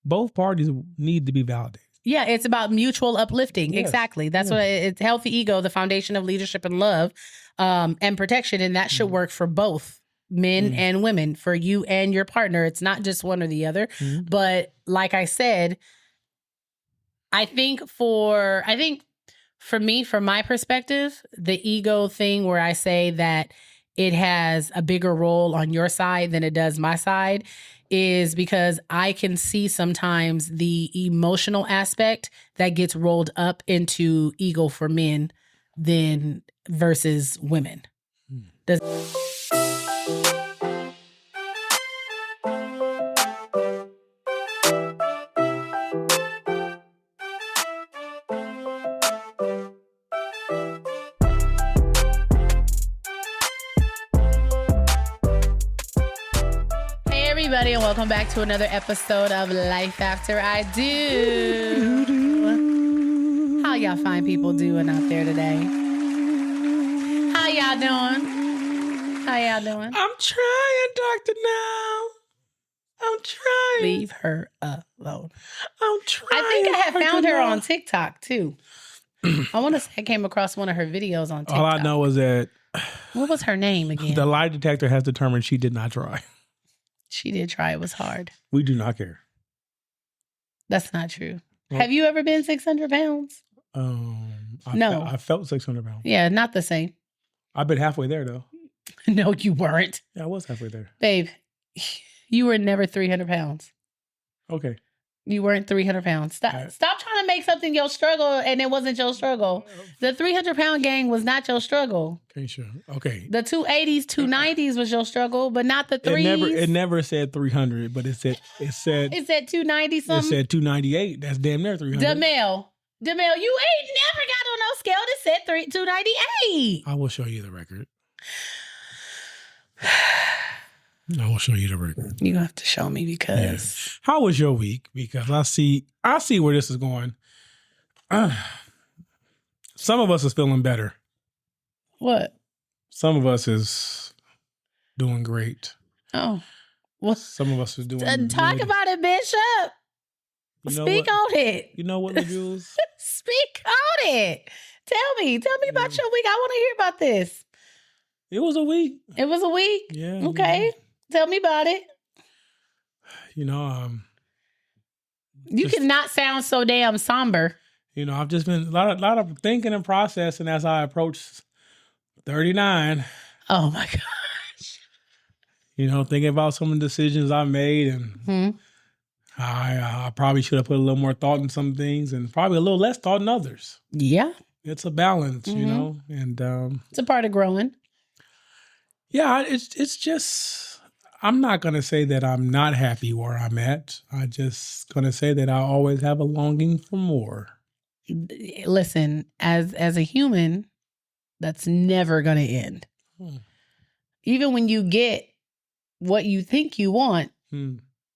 both parties need to be validated. Yeah, it's about mutual uplifting. Yes. Exactly. That's what it's healthy ego, the foundation of leadership and love, and protection. And that should work for both men and women, for you and your partner. It's not just one or the other. But like I said, I think for me, from my perspective, the ego thing where I say that it has a bigger role on your side than it does my side is because I can see sometimes the emotional aspect that gets rolled up into ego for men than versus women. Everybody, and welcome back to another episode of Life After I Do. How y'all fine people doing out there today? How y'all doing? I'm trying, Dr. Now. I'm trying. Leave her alone. I'm trying. I think I had found her Now. on TikTok too. I want to say I came across one of her videos on TikTok. All I know is that what was her name again? the lie detector has determined she did not try. She did try. It was hard. We do not care. That's not true. Well, have you ever been 600 pounds? I felt 600 pounds. Yeah, not the same. I've been halfway there, though. No, you weren't. Yeah, I was halfway there. Babe, you were never 300 pounds. Okay. You weren't 300 pounds. Stop trying to make something your struggle and it wasn't your struggle. The 300-pound gang was not your struggle. Okay, sure. Okay. The 280s, 290s was your struggle, but not the threes. It never said 300, but it said 290 something. It said 298. That's damn near 300. Demel, you ain't never got on no scale that said 298. I will show you the record. I will show you the record. You have to show me because. How was your week? Because I see where this is going. Some of us is feeling better. What? Some of us is doing great. Oh. Well, some of us is doing talk good. about it, Bishop. Speak on it. You know what, Jules? Speak on it. Tell me about your week. I want to hear about this. It was a week. It was a week? Yeah. Okay. Tell me about it. You cannot sound so damn somber. I've just been a lot of thinking and processing as I approach 39. Oh my gosh. Thinking about some of the decisions I made, and I probably should have put a little more thought in some things and probably a little less thought in others. Yeah. It's a balance, and it's a part of growing. Yeah, it's just, I'm not going to say that I'm not happy where I'm at. I'm just going to say that I always have a longing for more. Listen, as a human, that's never going to end. Even when you get what you think you want,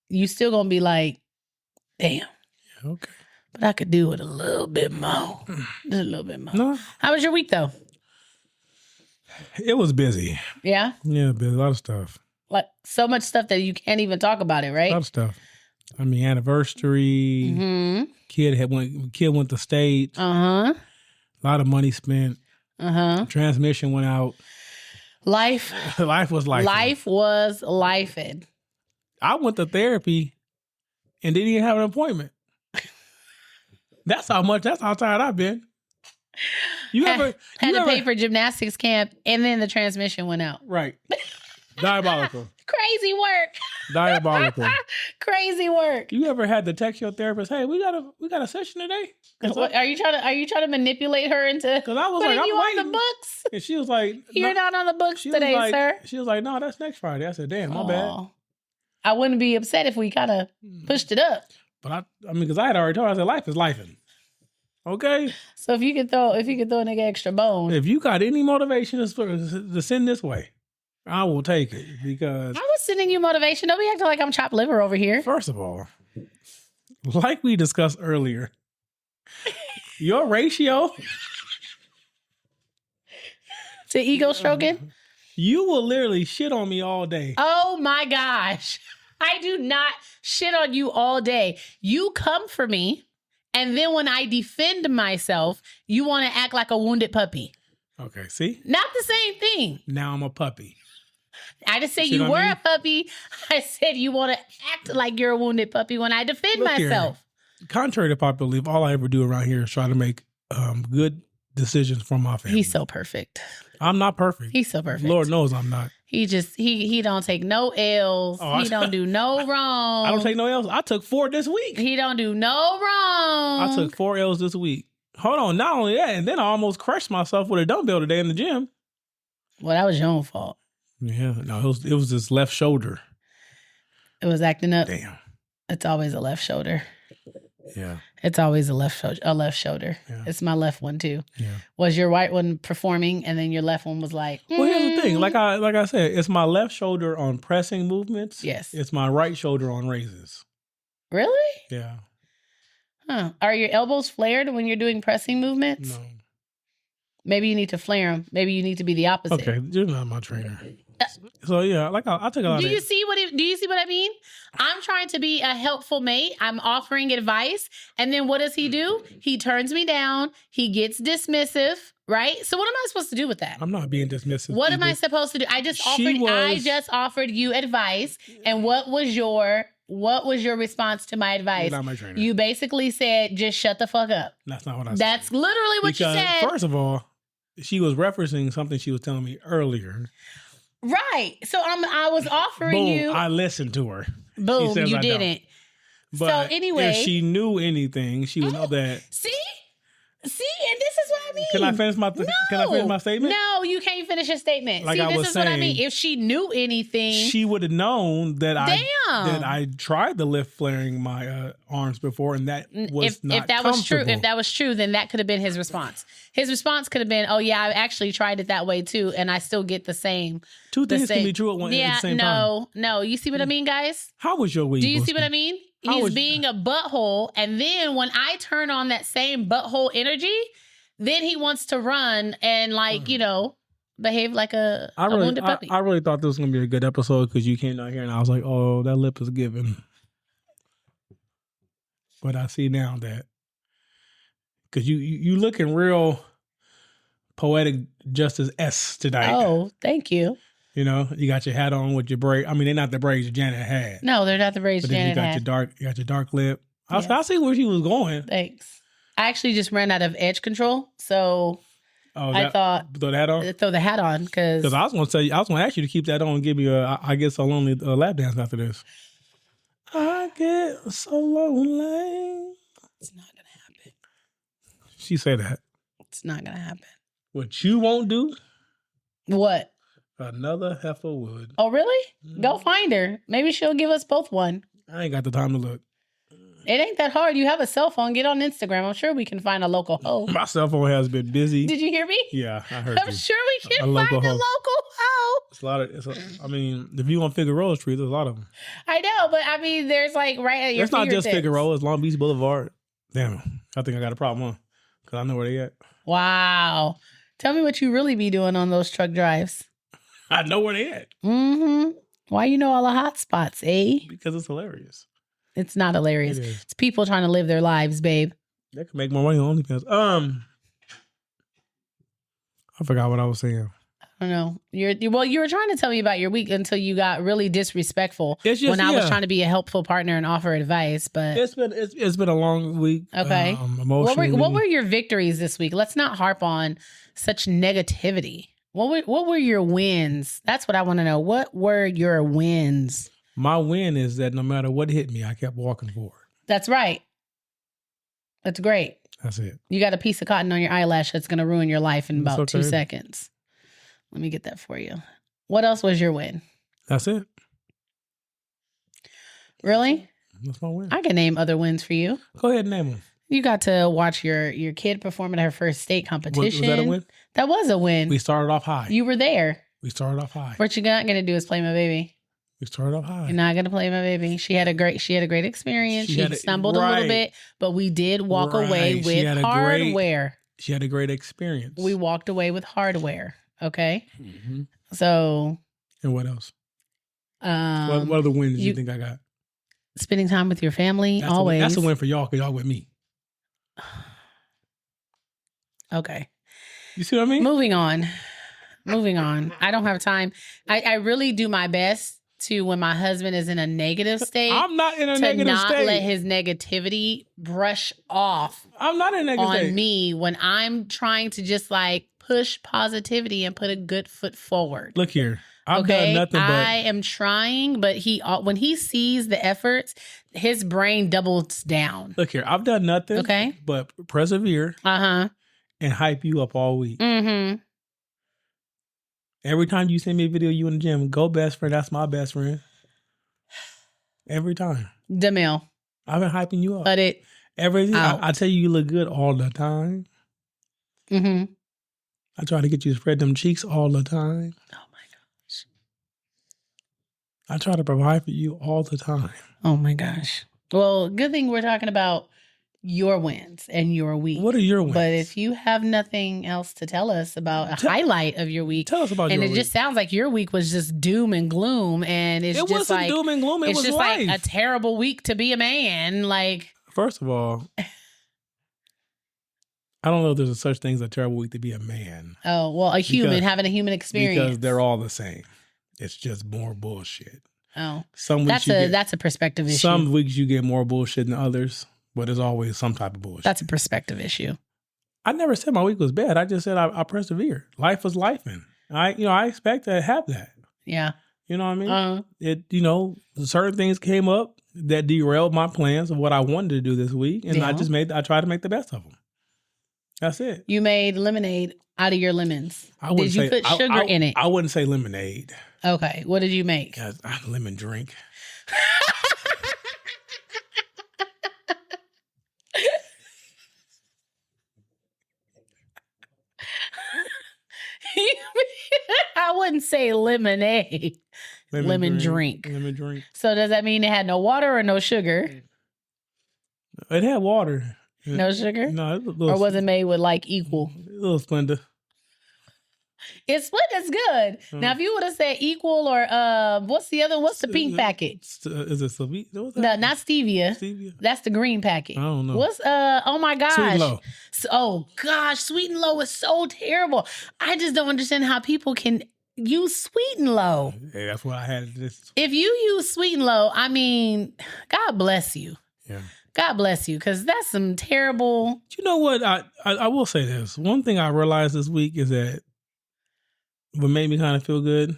you still going to be like, damn. Yeah, okay. But I could do it a little bit more. Just a little bit more. No. How was your week, though? It was busy. Yeah? Yeah, busy. A lot of stuff. Like, so much stuff that you can't even talk about it, right? A lot of stuff. I mean, anniversary. Mm-hmm. Kid went to state. Uh-huh. A lot of money spent. Uh-huh. Transmission went out. Life was life. Life was lifing. I went to therapy and didn't even have an appointment. That's how tired I've been. You ever pay for gymnastics camp and then the transmission went out. Right. Diabolical. Crazy work. Diabolical. Crazy work. You ever had to text your therapist, "Hey, we got a session today"? Are you trying to manipulate her into? Because I was like, you I'm waiting on the books? And she was like, "You're not on the books today, sir." She was like, "No, that's next Friday." I said, "Damn, my bad." I wouldn't be upset if we kind of pushed it up. But I mean, because I had already told her, I said, "Life is lifing." Okay. So if you could throw a nigga extra bone, if you got any motivation to send this way, I will take it, because I was sending you motivation. Don't be acting like I'm chopped liver over here. First of all, like we discussed earlier, your ratio to ego stroking, you will literally shit on me all day. Oh my gosh. I do not shit on you all day. You come for me, and then when I defend myself, you want to act like a wounded puppy. Okay, see? Not the same thing. Now I'm a puppy. I just said See you what were I mean? a puppy. I said you want to act like you're a wounded puppy when I defend Look here. myself. Contrary to popular belief, all I ever do around here is try to make good decisions for my family. He's so perfect. I'm not perfect. He's so perfect. Lord knows I'm not. He just he don't take no L's. Oh, He don't do no wrong. I don't take no L's. I took 4 this week. He don't do no wrong. I took 4 L's this week. Hold on, not only that, and then I almost crushed myself with a dumbbell today in the gym. Well, that was your own fault. Yeah, no, it was this left shoulder. It was acting up. Damn. It's always a left shoulder. Yeah. It's always a left shoulder. Yeah. It's my left one too. Yeah. Was your right one performing, and then your left one was like? Well, here's the thing. Like I said, it's my left shoulder on pressing movements. Yes. It's my right shoulder on raises. Really? Yeah. Huh? Are your elbows flared when you're doing pressing movements? No. Maybe you need to flare them. Maybe you need to be the opposite. Okay, you're not my trainer. So yeah, like I took a lot Do of. you see what I mean? I'm trying to be a helpful mate. I'm offering advice, and then what does he do? He turns me down. He gets dismissive, right? So what am I supposed to do with that? I'm not being dismissive. What am I supposed to do? I just offered you advice, and what was your response to my advice? You're not my trainer. You basically said, "Just shut the fuck up." That's not what I said. That's literally what you said. First of all, she was referencing something she was telling me earlier. Right. So I was offering Boom, you. I listened to her. Boom, says you I don't. didn't. But so anyway, if she knew anything, she would know that. See, and this is what I mean. Can I finish my statement? No, you can't finish your statement. Like See, I this was is what I mean. saying, If she knew anything, she would have known that Damn. I tried to lift flaring my arms before, and that was not if that was true, then that could have been his response. His response could have been, "Oh yeah, I actually tried it that way too, and I still get the same." Two things can be true at the same time. No. You see what I mean, guys? How was your week? Do you see what I mean? He's being a butthole, and then when I turn on that same butthole energy, then he wants to run and behave like a wounded puppy. I really thought this was gonna be a good episode because you came down here and I was like, oh, that lip is given. But I see now that because you looking real poetic Justice S tonight. Oh, thank you. You know, you got your hat on with your braid. I mean, they're not the braids Janet had. No, they're not the braids But then Janet had. you got your dark lip. Yes. I see where she was going. Thanks. I actually just ran out of edge control, so I thought throw the hat on. Throw the hat on because I was going to tell you, I was going to ask you to keep that on and give me I get so lonely lap dance after this. I get so lonely. It's not gonna happen. She said that. It's not gonna happen. What you won't do? What? Another heifer would. Oh, really? Go find her. Maybe she'll give us both one. I ain't got the time to look. It ain't that hard. You have a cell phone. Get on Instagram. I'm sure we can find a local hoe. My cell phone has been busy. Did you hear me? Yeah, I heard I'm you. sure we can A find local a hoe. local hoe. It's a lot of. I mean, if you on Figueroa Street, there's a lot of them. I know, but I mean, there's like right at your It's not just fingertips. Figueroa. It's Long Beach Boulevard. Damn, I think I got a problem, huh? Because I know where they at. Wow. Tell me what you really be doing on those truck drives. I know where they at. Mm-hmm. Why you know all the hot spots, eh? Because it's hilarious. It's not hilarious. It is. It's people trying to live their lives, babe. They can make more money on OnlyFans. I forgot what I was saying. I don't know. You were trying to tell me about your week until you got really disrespectful It's just, when I was trying to be a helpful partner and offer advice. But it's been a long week. okay, Emotionally. what were your victories this week? Let's not harp on such negativity. What were your wins? That's what I want to know. What were your wins? My win is that no matter what hit me, I kept walking forward. That's right. That's great. That's it. You got a piece of cotton on your eyelash that's going to ruin your life in That's about 2 okay. seconds. Let me get that for you. What else was your win? That's it. Really? That's my win. I can name other wins for you. Go ahead and name them. You got to watch your kid perform at her first state competition. Was that a win? That was a win. We started off high. You were there. We started off high. What you're not going to do is play my baby. We started off high. You're not going to play my baby. She had a great experience. She stumbled a little bit, but we did walk away with hardware. She had a great experience. We walked away with hardware. Okay. Mm-hmm. So. And what else? What are the wins you think I got? Spending time with your family, always. That's a win for y'all because y'all with me. Okay. You see what I mean? Moving on. I don't have time. I really do my best to, when my husband is in a negative state. I'm not in a negative state. To not let his negativity brush off. I'm not in a negative state. On me when I'm trying to just like push positivity and put a good foot forward. Look here. I've done nothing but. I am trying, but when he sees the efforts, his brain doubles down. Look here. I've done nothing but persevere and hype you up all week. Mm-hmm. Every time you send me a video of you in the gym, go best friend, that's my best friend. Every time. DeMille. I've been hyping you up. Cut it. Everything. I tell you look good all the time. Mm-hmm. I try to get you to spread them cheeks all the time. Oh my gosh. I try to provide for you all the time. Oh my gosh. Well, good thing we're talking about your wins and your week. What are your wins? But if you have nothing else to tell us about a highlight of your week, tell us about your week. And it just sounds like your week was just doom and gloom, and it wasn't like doom and gloom. It was just life. like a terrible week to be a man. Like, first of all, I don't know if there's a such thing as a terrible week to be a man. Oh well, human having a human experience because they're all the same. It's just more bullshit. Oh, some weeks that's a perspective issue. Some weeks you get more bullshit than others. But there's always some type of bullshit. That's a perspective issue. I never said my week was bad. I just said I persevered. Life was lifing. I expect to have that. Yeah. You know what I mean? Certain things came up that derailed my plans of what I wanted to do this week. And I tried to make the best of them. That's it. You made lemonade out of your lemons. Did you put sugar in it? I wouldn't say lemonade. Okay. What did you make? Lemon drink. I wouldn't say lemonade. Lemon drink. Lemon drink. So does that mean it had no water or no sugar? It had water. No sugar? No. Or was it made with like equal? A little Splenda. Splenda's good. Now, if you would have said equal or what's the pink packet? Is it stevia? No, not stevia. Stevia. That's the green packet. I don't know. What's oh my gosh. Sweet and low. Oh gosh, sweet and low is so terrible. I just don't understand how people can use sweet and low. Hey, that's what I had this. If you use sweet and low, I mean, God bless you. Yeah. God bless you, because that's some terrible. You know what? I will say this. One thing I realized this week is that what made me kind of feel good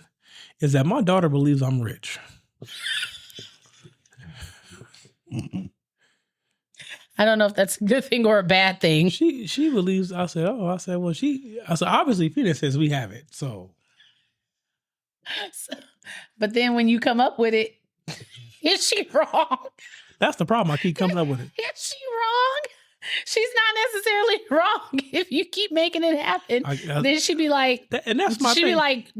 is that my daughter believes I'm rich. I don't know if that's a good thing or a bad thing. She believes. I said, obviously Peter says we have it. So, but then when you come up with it, is she wrong? That's the problem. I keep coming up with it. Is she wrong? She's not necessarily wrong. If you keep making it happen, then she'd be like, and that's my she'd thing. be like,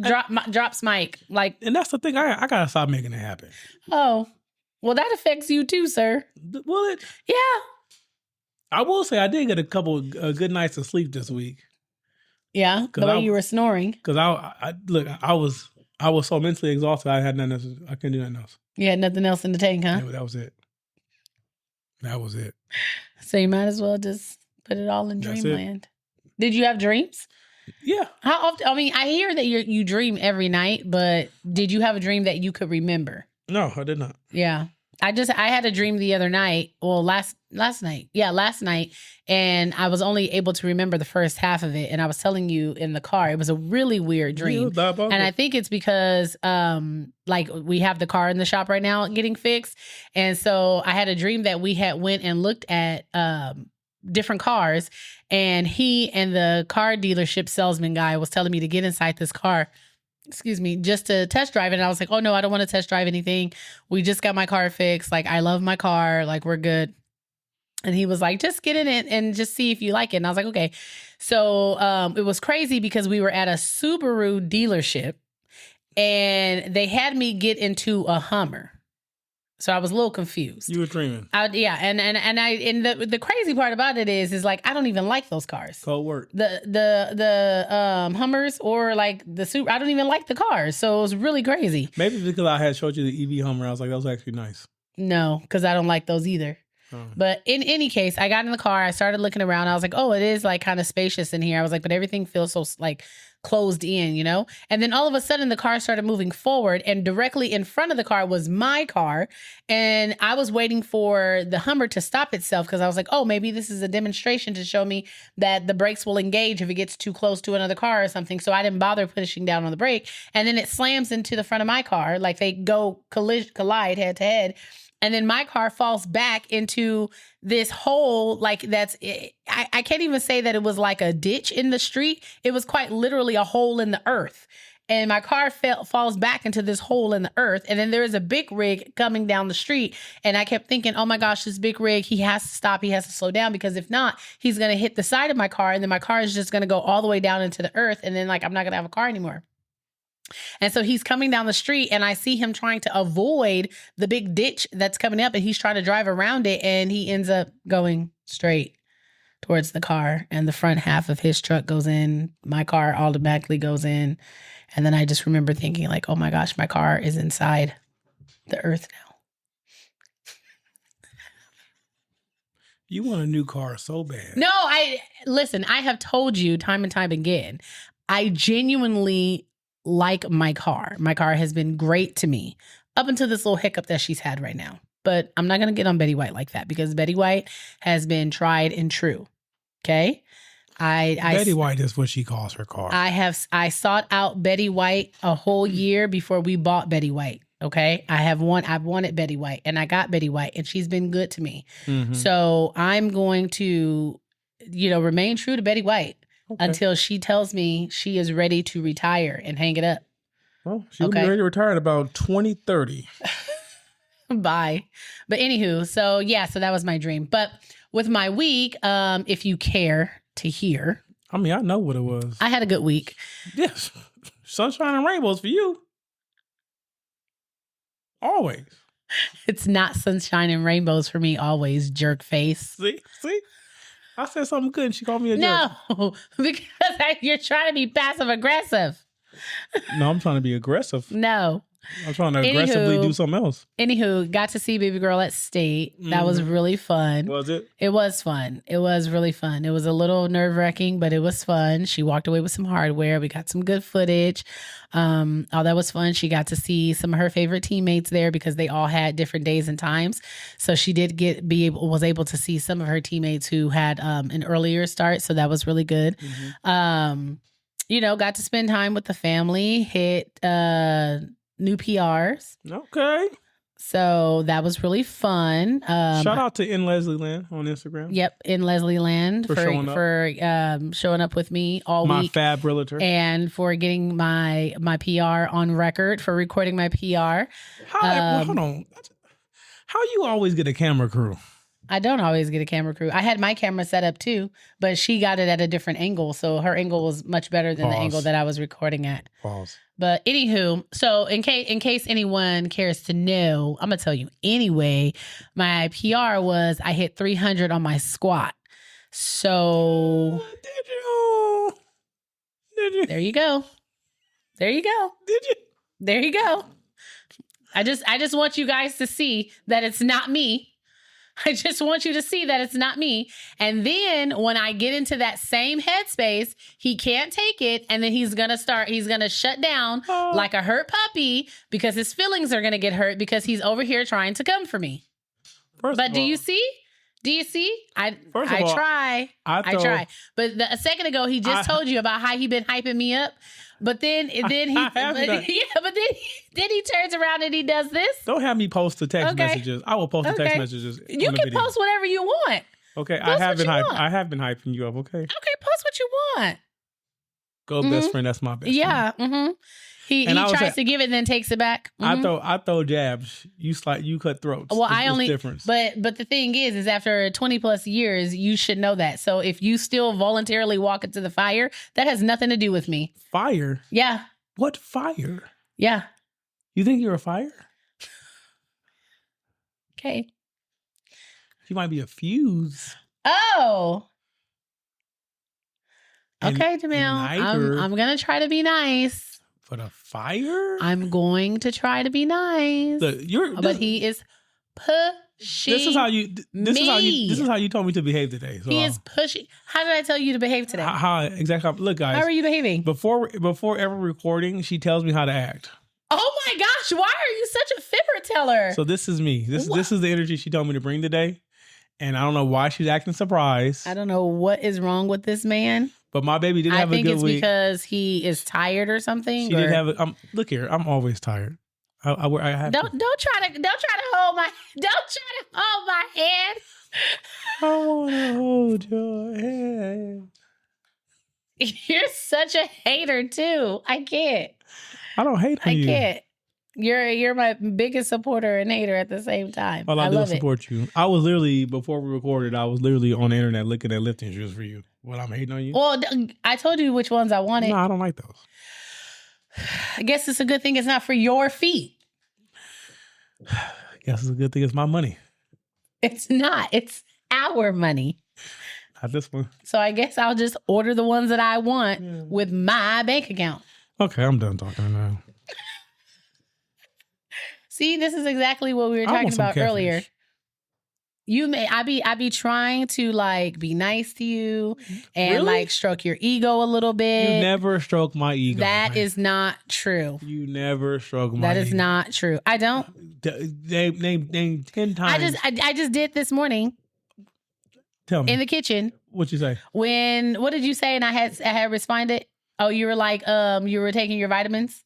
drops mic. Like, and that's the thing. I gotta stop making it happen. Oh, well, that affects you too, sir. Will it? Yeah. I will say I did get a couple of good nights of sleep this week. Yeah, the way you were snoring. Because I was so mentally exhausted. I had nothing else. I couldn't do nothing else. You had nothing else in the tank, huh? Yeah, that was it. So you might as well just put it all in dreamland. Did you have dreams? Yeah. How often? I mean, I hear that you dream every night, but did you have a dream that you could remember? No, I did not. Yeah. I had a dream the other night. Well, last night. Yeah, last night. And I was only able to remember the first half of it. And I was telling you in the car, it was a really weird dream. And I think it's because like we have the car in the shop right now getting fixed. And so I had a dream that we had went and looked at different cars. And he and the car dealership salesman guy was telling me to get inside this car, just to test drive it. And I was like, oh no, I don't want to test drive anything. We just got my car fixed. Like, I love my car. Like, we're good. And he was like, just get in it and just see if you like it. And I was like, okay. So it was crazy because we were at a Subaru dealership and they had me get into a Hummer. So I was a little confused. You were dreaming. And the crazy part about it is like I don't even like those cars. Cold work. The Hummers or like the Super. I don't even like the cars, so it was really crazy. Maybe because I had showed you the EV Hummer, I was like, that was actually nice. No, because I don't like those either. But in any case, I got in the car. I started looking around. I was like, oh, it is like kind of spacious in here. I was like, but everything feels so like closed in, you know? And then all of a sudden the car started moving forward and directly in front of the car was my car. And I was waiting for the Hummer to stop itself because I was like, oh, maybe this is a demonstration to show me that the brakes will engage if it gets too close to another car or something. So I didn't bother pushing down on the brake. And then it slams into the front of my car. Like they go collide head to head. And then my car falls back into this hole, like I can't even say that it was like a ditch in the street. It was quite literally a hole in the earth. And my car falls back into this hole in the earth. And then there is a big rig coming down the street. And I kept thinking, oh my gosh, this big rig, he has to stop. He has to slow down because if not, he's going to hit the side of my car. And then my car is just going to go all the way down into the earth. And then like, I'm not going to have a car anymore. And so he's coming down the street and I see him trying to avoid the big ditch that's coming up and he's trying to drive around it and he ends up going straight towards the car and the front half of his truck goes in. My car automatically goes in. And then I just remember thinking like, oh my gosh, my car is inside the earth now. You want a new car so bad. No, listen, I have told you time and time again, I genuinely like my car. My car has been great to me up until this little hiccup that she's had right now. But I'm not going to get on Betty White like that because Betty White has been tried and true. Okay? Betty White is what she calls her car. I sought out Betty White a whole year before we bought Betty White. Okay? I've wanted Betty White and I got Betty White and she's been good to me. Mm-hmm. So I'm going to, remain true to Betty White. Okay. Until she tells me she is ready to retire and hang it up. Well, she'll be ready to retire in about 2030. Bye. But anywho, so that was my dream. But with my week, if you care to hear. I mean, I know what it was. I had a good week. Yes. Sunshine and rainbows for you. Always. It's not sunshine and rainbows for me always, jerk face. See? I said something good and she called me a jerk. No, because you're trying to be passive aggressive. No, I'm trying to be aggressive. No. I'm trying to aggressively do something else. Anywho, got to see baby girl at State. That was really fun. Was it? It was fun. It was really fun. It was a little nerve-wracking, but it was fun. She walked away with some hardware. We got some good footage. That was fun. She got to see some of her favorite teammates there because they all had different days and times. So she did was able to see some of her teammates who had an earlier start. So that was really good. Mm-hmm. Got to spend time with the family, hit new PRs. Okay. So that was really fun. Shout out to In Leslie Land on Instagram. Yep, In Leslie Land for showing up with me all week. My fab realtor. And for getting my PR on record, for recording my PR. Hold on. How you always get a camera crew? I don't always get a camera crew. I had my camera set up too, but she got it at a different angle. So her angle was much better than the angle that I was recording at. Pause. But anywho, so in case anyone cares to know, I'm going to tell you anyway, my PR was I hit 300 on my squat. So. Did you? There you go. Did you? There you go. I just want you guys to see that it's not me. I just want you to see that it's not me. And then when I get into that same headspace, he can't take it. And then he's going to shut down like a hurt puppy because his feelings are going to get hurt because he's over here trying to come for me. But do you see? I try. But a second ago, he just told you about how he been hyping me up. But then he turns around and he does this. Don't have me post the text messages. I will post the text messages. You can post whatever you want. Okay, I have been hyping you up. Okay, post what you want. Go best friend. That's my best friend. Yeah. Mm-hmm. He tries to give it and then takes it back. Mm-hmm. I throw jabs. You cut throats. Well, but the thing is after 20 plus years, you should know that. So if you still voluntarily walk into the fire, that has nothing to do with me. Fire? Yeah. What fire? Yeah. You think you're a fire? Okay. She might be a fuse. Oh. And Okay, Jamil. I'm gonna try to be nice. For the fire? I'm going to try to be nice. But he is pushing. This is how you told me to behave today. So he is pushing. How did I tell you to behave today? How exactly? Look, guys. How are you behaving? Before every recording, she tells me how to act. Oh my gosh! Why are you such a fibber teller? So this is me. This is the energy she told me to bring today, and I don't know why she's acting surprised. I don't know what is wrong with this man. But my baby did have a good week. I think it's because he is tired or something. She did have. Look here, I'm always tired. I have don't try to hold my hand. I want to hold your hand. You're such a hater too. I can't. I don't hate on you. I can't. You're my biggest supporter and hater at the same time. All I do is support you. I was literally, before we recorded, I was literally on the internet looking at lifting shoes for you. What, I'm hating on you? Well, I told you which ones I wanted. No, I don't like those. I guess it's a good thing it's not for your feet. I guess it's a good thing it's my money. It's not. It's our money. Not this one. So I guess I'll just order the ones that I want with my bank account. Okay, I'm done talking now. See, this is exactly what we were talking about earlier. I be trying to like be nice to you and like stroke your ego a little bit. You never stroke my ego. That is not true. You never stroke my ego. That is not true. I don't. Name 10 times. I just did this morning. Tell me. In the kitchen. What'd you say? What did you say? And I had responded. Oh, you were like, you were taking your vitamins.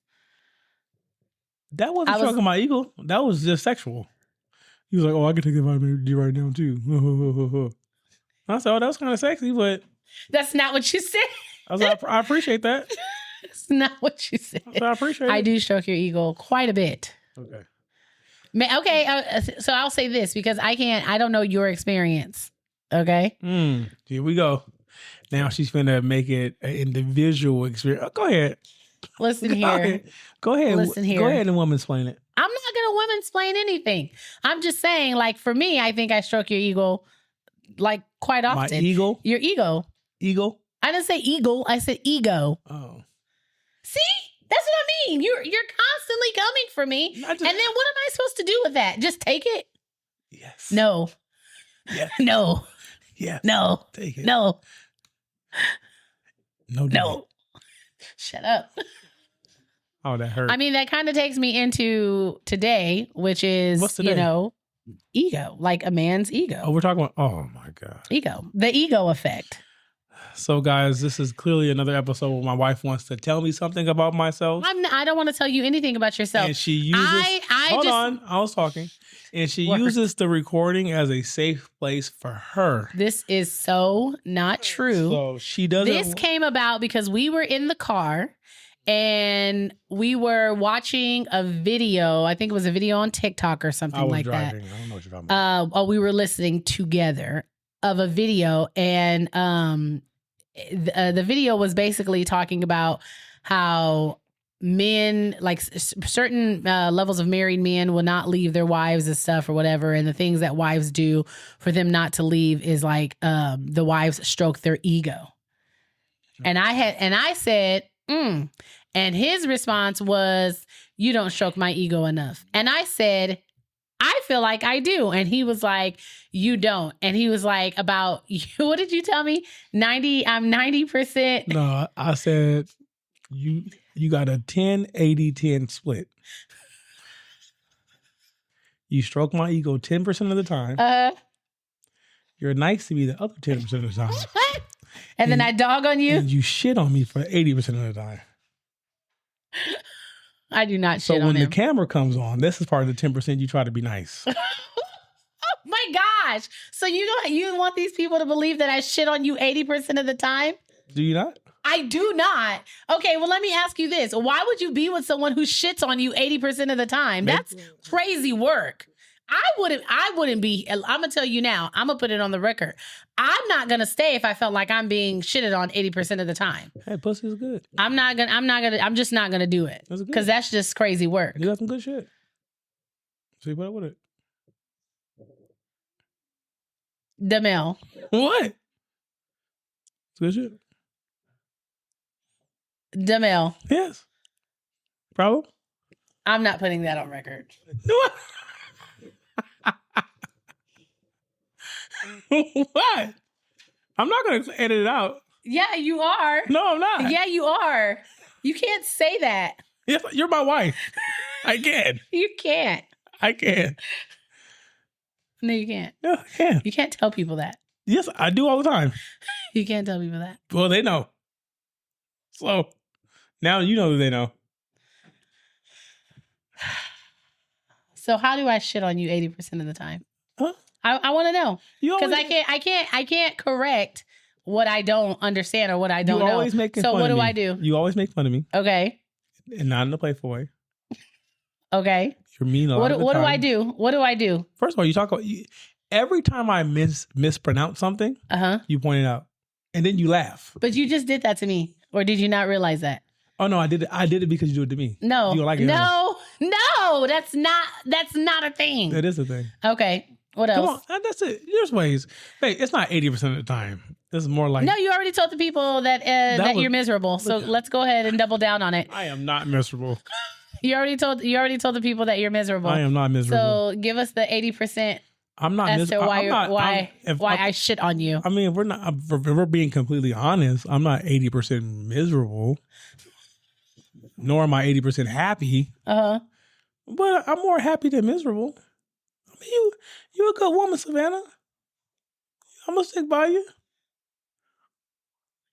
That wasn't stroking my ego. That was just sexual. He was like, "Oh, I can take the vitamin D right now too." I said, "Oh, that was kind of sexy," but that's not what you said. I was like, "I appreciate that." That's not what you said. I appreciate it. I do stroke your ego quite a bit. Okay. Okay. So I'll say this because I don't know your experience. Okay. Here we go. Now she's finna make it an individual experience. Oh, go ahead. Listen here. Go ahead. Listen here. Go ahead and woman-splain it. I'm not gonna woman-splain anything. I'm just saying, like, for me, I think I stroke your ego like quite often. My ego? Your ego. Ego? I didn't say eagle. I said ego. Oh. See? That's what I mean. You're constantly coming for me. And then what am I supposed to do with that? Just take it? Yes. No. Yes. No. Yes. No. Take it. No. No. Shut up. Oh, that hurt. I mean, that kind of takes me into today, which is, what's today? Ego, like a man's ego. Oh, we're talking about, oh my God. Ego, the ego effect. So guys, this is clearly another episode where my wife wants to tell me something about myself. I don't want to tell you anything about yourself. And she uses, hold on, I was talking. And she uses the recording as a safe place for her. This is so not true. So she doesn't. This came about because we were in the car and we were watching a video. I think it was a video on TikTok or something like driving. that. I don't know what you're talking about. We were listening together of a video, and the video was basically talking about how men, like certain levels of married men, will not leave their wives and stuff or whatever, and the things that wives do for them not to leave is like the wives stroke their ego. And I said, and his response was, "You don't stroke my ego enough." And I said, "I feel like I do." And he was like, "You don't." And he was like, "About you." What did you tell me? I'm 90%. No, I said you got a 10-80-10 split. You stroke my ego 10% of the time. You're nice to me the other 10% of the time. And then I dog on you? And you shit on me for 80% of the time. I do not shit on him. So when the camera comes on, this is part of the 10% you try to be nice. Oh my gosh. So you want these people to believe that I shit on you 80% of the time? Do you not? I do not. Okay, well, let me ask you this. Why would you be with someone who shits on you 80% of the time? That's crazy work. I wouldn't be. I'm going to tell you now. I'm going to put it on the record. I'm not going to stay if I felt like I'm being shitted on 80% of the time. Hey, pussy is good. I'm just not going to do it. Because that's just crazy work. You got some good shit. So you put up with it. Demel. What? Good shit. Demel. Yes. Problem? I'm not putting that on record. What? What? I'm not going to edit it out. Yeah, you are. No, I'm not. Yeah, you are. You can't say that. Yes, you're my wife. I can. You can't. I can. No, you can't. Yeah, I can. You can't tell people that. Yes, I do all the time. You can't tell people that. Well, they know. So now you know that they know. So how do I shit on you 80% of the time? Huh? I want to know. Because always- I can't correct what I don't understand or what I don't you know. always making So fun what of do me. I do? You always make fun of me, Okay. and not in a playful way. Okay. You're mean a lot What of the do time. I do? What do I do? First of all, you talk about every time I mispronounce something, you point it out, and then you laugh. But you just did that to me, or did you not realize that? Oh no, I did it. I did it because you do it to me. No, you don't like it. no, that's not a thing. That is a thing. Okay, what else? Come on, that's it. There's ways. Hey, it's not 80% of the time. This is more like No, you already told the people that you're miserable. So let's go ahead and double down on it. I am not miserable. You already told the people that you're miserable. I am not miserable. So give us the 80%. I'm not as to why I shit on you. I mean, if we're being completely honest, I'm not 80% miserable, nor am I 80% happy. But I'm more happy than miserable. I mean, you a good woman, Savannah. I'm gonna stick by you.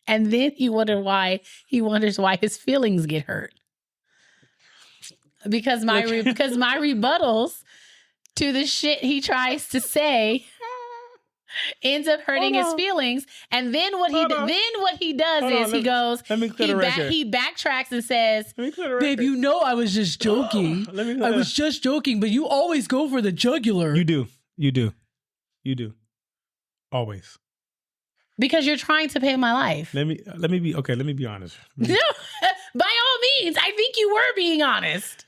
And then he wonders why his feelings get hurt. Because my rebuttals to the shit he tries to say ends up hurting his feelings. And then what he does is he backtracks and says, "Babe, you know I was just joking. I was just joking, but you always go for the jugular." You do. Always. Because you're trying to pay my life. Let me be honest. No, by all means, I think you were being honest.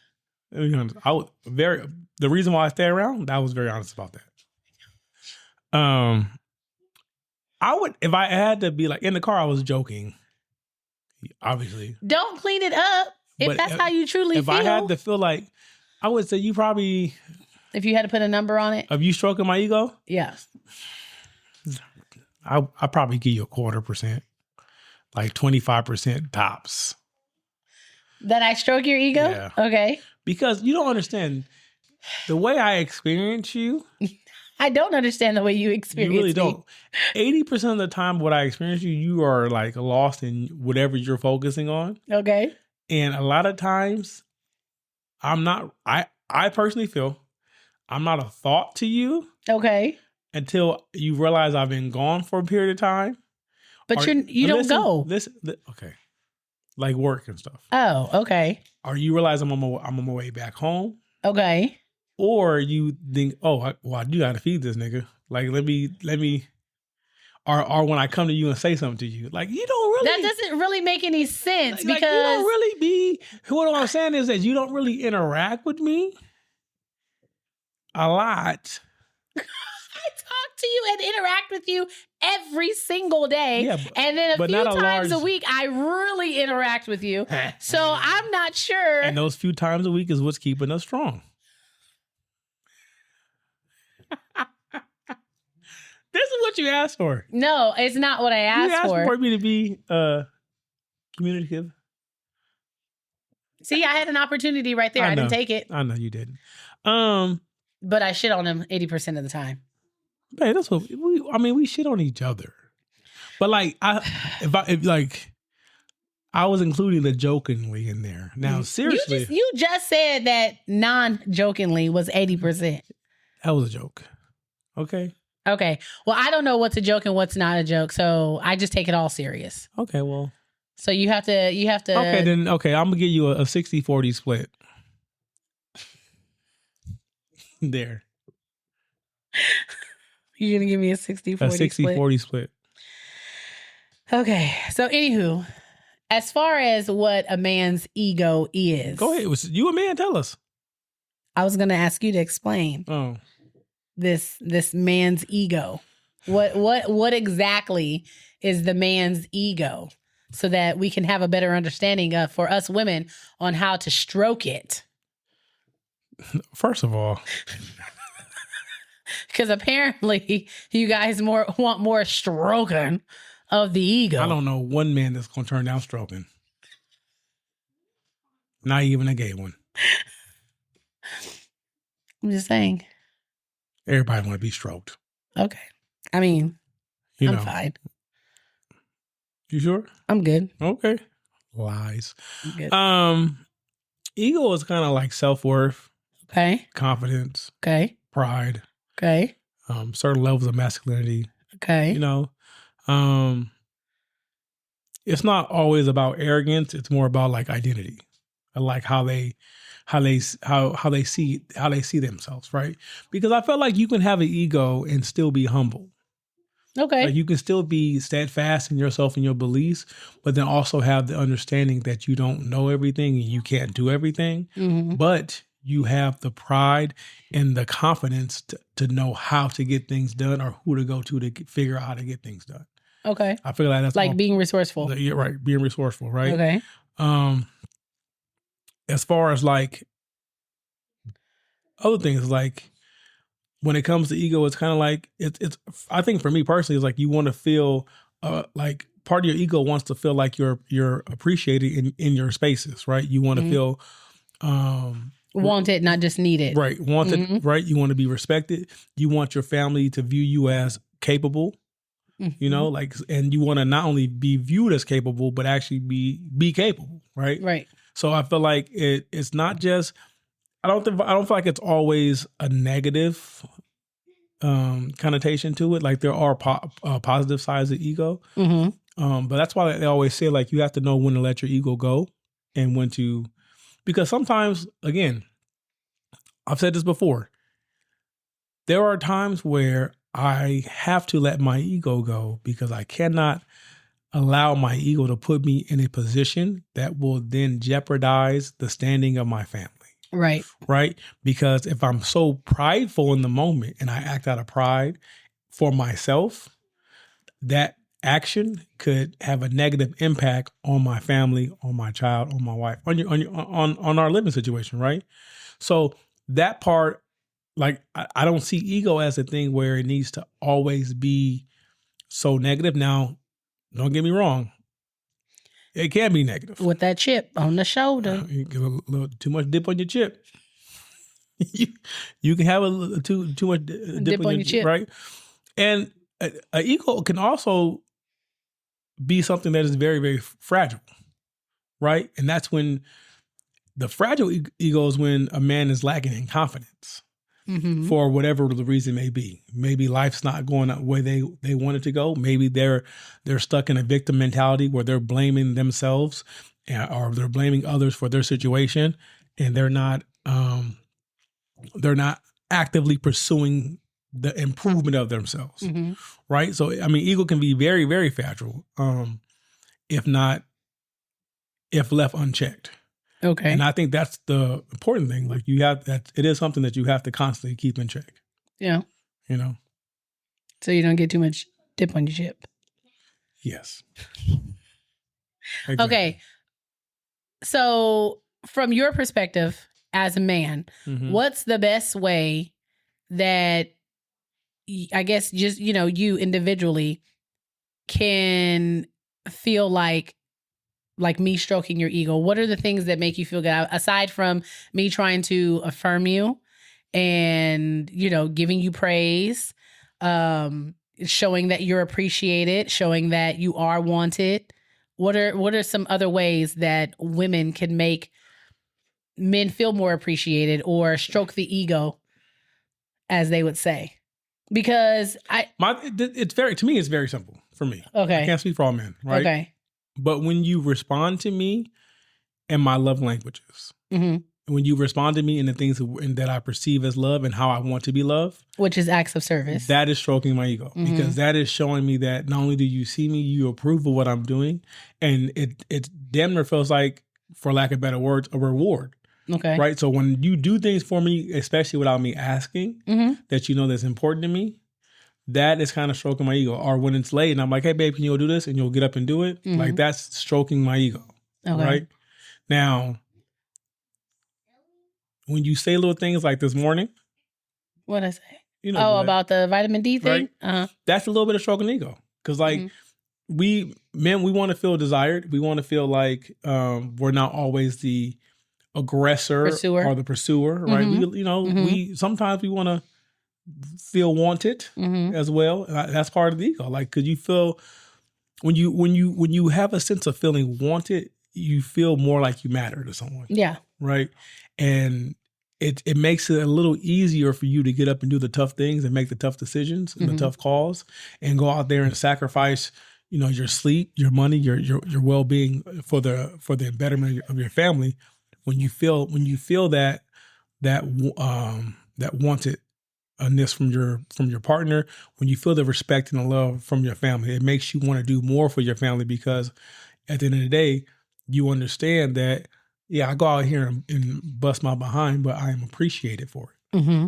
Let me be honest. The reason why I stay around, I was very honest about that. I would, if I had to be like in the car, I was joking. Obviously. Don't clean it up if that's how you truly feel. If I had to feel like, I would say you probably. If you had to put a number on it. Of you stroking my ego? Yeah. I'll probably give you a 0.25%, like 25% tops. That I stroke your ego? Yeah. Okay. Because you don't understand the way I experience you. I don't understand the way you experience me. You really don't. 80% of the time, what I experience you are like lost in whatever you're focusing on. Okay. And a lot of times, I personally feel I'm not a thought to you. Okay. Until you realize I've been gone for a period of time. But you don't go. Okay. Like work and stuff. Oh, okay. Or you realize I'm on my way back home. Okay. Or you think, I do gotta feed this nigga. Like, let me, or when I come to you and say something to you, like, you don't really. That doesn't really make any sense because. Like, you don't really be, what I'm saying is that you don't really interact with me a lot. I talk to you and interact with you every single day. Yeah, and then a few times a week, I really interact with you. So I'm not sure. And those few times a week is what's keeping us strong. This is what you asked for. No, it's not what I asked for. You asked for me to be communicative. See, I had an opportunity right there. I didn't take it. I know you didn't. But I shit on him 80% of the time. Hey, that's what we shit on each other. But like, I was including the jokingly in there. Now, seriously, you just said that non-jokingly was 80%. That was a joke. Okay. Well, I don't know what's a joke and what's not a joke, so I just take it all serious. Okay. Well. So you have to. Okay, then. Okay, I'm gonna give you a 60-40 split. There. You're going to give me a 60-40 split? A 60-40 split. Okay. So, anywho, as far as what a man's ego is. Go ahead. You a man, tell us. I was going to ask you to explain. Oh. This man's ego. What exactly is the man's ego, so that we can have a better understanding of, for us women, on how to stroke it? First of all, because apparently you guys want more stroking of the ego. I don't know one man that's going to turn down stroking. Not even a gay one. I'm just saying. Everybody want to be stroked. Okay. I mean, I'm fine. You sure? I'm good. Okay. Lies. I'm good. Ego is kind of like self-worth. Okay. Confidence. Okay. Pride. Okay. Certain levels of masculinity. Okay. It's not always about arrogance. It's more about like identity. I like how they see themselves, right? Because I felt like you can have an ego and still be humble. Okay. Like you can still be steadfast in yourself and your beliefs, but then also have the understanding that you don't know everything and you can't do everything. Mm-hmm. But you have the pride and the confidence to know how to get things done, or who to go to figure out how to get things done. Okay. I feel like that's like being resourceful. Yeah, right. Being resourceful, right? Okay. As far as like other things, like when it comes to ego, it's kind of like it's. I think for me personally, it's like you want to feel like part of your ego wants to feel like you're appreciated in your spaces, right? You want to feel wanted, not just needed. Right, wanted, right? You want to be respected. You want your family to view you as capable. Mm-hmm. And you want to not only be viewed as capable, but actually be capable, right? Right. So I feel like it's not just. I don't feel like it's always a negative connotation to it. Like there are positive sides of ego, but that's why they always say like you have to know when to let your ego go and when to, because sometimes, again, I've said this before. There are times where I have to let my ego go because I cannot allow my ego to put me in a position that will then jeopardize the standing of my family. Right. Right. Because if I'm so prideful in the moment and I act out of pride for myself, that action could have a negative impact on my family, on my child, on my wife, on our living situation. Right. So that part, like, I don't see ego as a thing where it needs to always be so negative. Now, don't get me wrong. It can be negative. With that chip on the shoulder. You get a little too much dip on your chip. you can have a too much dip on your chip. Right? And an ego can also be something that is very, very fragile. Right? And that's when the fragile ego is when a man is lacking in confidence. Mm-hmm. For whatever the reason may be. Maybe life's not going the way they want it to go. Maybe they're stuck in a victim mentality where they're blaming themselves or they're blaming others for their situation, and they're not actively pursuing the improvement of themselves. Mm-hmm. Right? So I mean, ego can be very, very fragile, if left unchecked. Okay. And I think that's the important thing. Like it is something that you have to constantly keep in check. Yeah. So you don't get too much dip on your chip. Yes. Exactly. Okay. So from your perspective as a man, mm-hmm. what's the best way that I guess just, you individually can feel like me stroking your ego? What are the things that make you feel good? Aside from me trying to affirm you and, giving you praise, showing that you're appreciated, showing that you are wanted. What are some other ways that women can make men feel more appreciated or stroke the ego, as they would say? Because to me, it's very simple for me. Okay. I can't speak for all men, right? Okay. But when you respond to me in my love languages, mm-hmm. when you respond to me in the things that I perceive as love and how I want to be loved, which is acts of service, that is stroking my ego, mm-hmm. because that is showing me that not only do you see me, you approve of what I'm doing, and it damn near feels like, for lack of better words, a reward. Okay. Right. So when you do things for me, especially without me asking, mm-hmm. that that's important to me, that is kind of stroking my ego. Or when it's late and I'm like, hey, babe, can you go do this? And you'll get up and do it. Mm-hmm. Like, that's stroking my ego. Okay. Right? Now, when you say little things like this morning. What'd I say? You know, about the vitamin D thing? Right? Uh-huh. That's a little bit of stroking ego. Because, like, we want to feel desired. We want to feel like we're not always the aggressor or the pursuer, right? We sometimes we want to feel wanted as well. That's part of the ego. Like, because you feel when you have a sense of feeling wanted, you feel more like you matter to someone. Yeah. Right. And it makes it a little easier for you to get up and do the tough things and make the tough decisions and the tough calls and go out there and sacrifice, your sleep, your money, your well-being for the betterment of your family. When you feel that wantedness from your partner, when you feel the respect and the love from your family, it makes you want to do more for your family, because at the end of the day, you understand that, yeah, I go out here and bust my behind, but I am appreciated for it. Mm-hmm.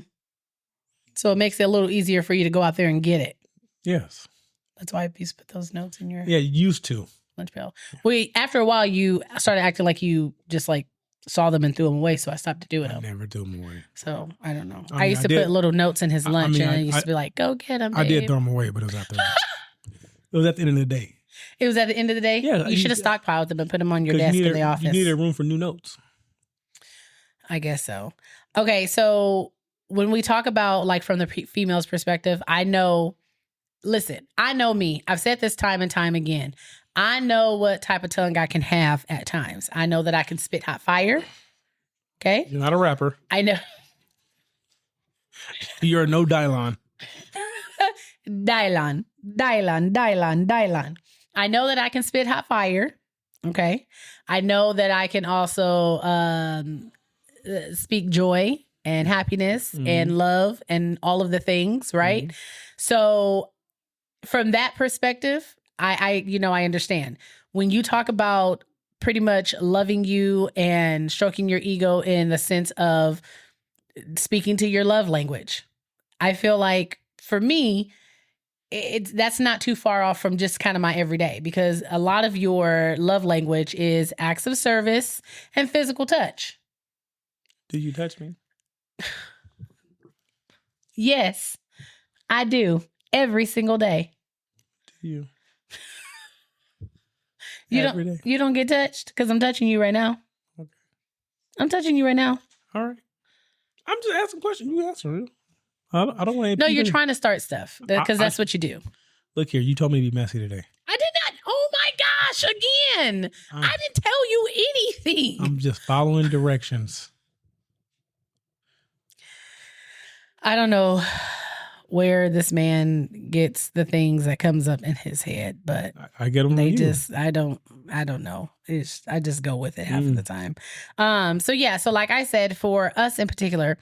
So it makes it a little easier for you to go out there and get it. Yes. That's why I used to put those notes in your... Yeah, you used to. Lunch pail. After a while, you started acting like you just like saw them and threw them away, so I stopped doing them. I never threw them away. So I don't know. I used to put little notes in his lunch, and I used to be like, "Go get them." Babe. I did throw them away, but it was after. It was at the end of the day. It was at the end of the day. Yeah, you should have stockpiled them and put them on your desk in the office. You needed room for new notes. I guess so. Okay, so when we talk about like from the female's perspective, I know. Listen, I know me. I've said this time and time again. I know what type of tongue I can have at times. I know that I can spit hot fire. Okay? You're not a rapper. I know. You're no Dylon. Dylon. I know that I can spit hot fire. Okay? I know that I can also speak joy and happiness and love and all of the things, right? So from that perspective, I understand. When you talk about pretty much loving you and stroking your ego in the sense of speaking to your love language, I feel like for me, that's not too far off from just kind of my everyday, because a lot of your love language is acts of service and physical touch. Do you touch me? Yes, I do. Every single day. Do you? You don't get touched because I'm touching you right now. Okay. I'm touching you right now. All right. I'm just asking questions. You answer it. I don't want to. No, you're trying to start stuff because that's what you do. Look here. You told me to be messy today. I did not. Oh my gosh! Again, I didn't tell you anything. I'm just following directions. I don't know where this man gets the things that comes up in his head, but I get them. I don't know. I just go with it half of the time. So like I said, for us in particular,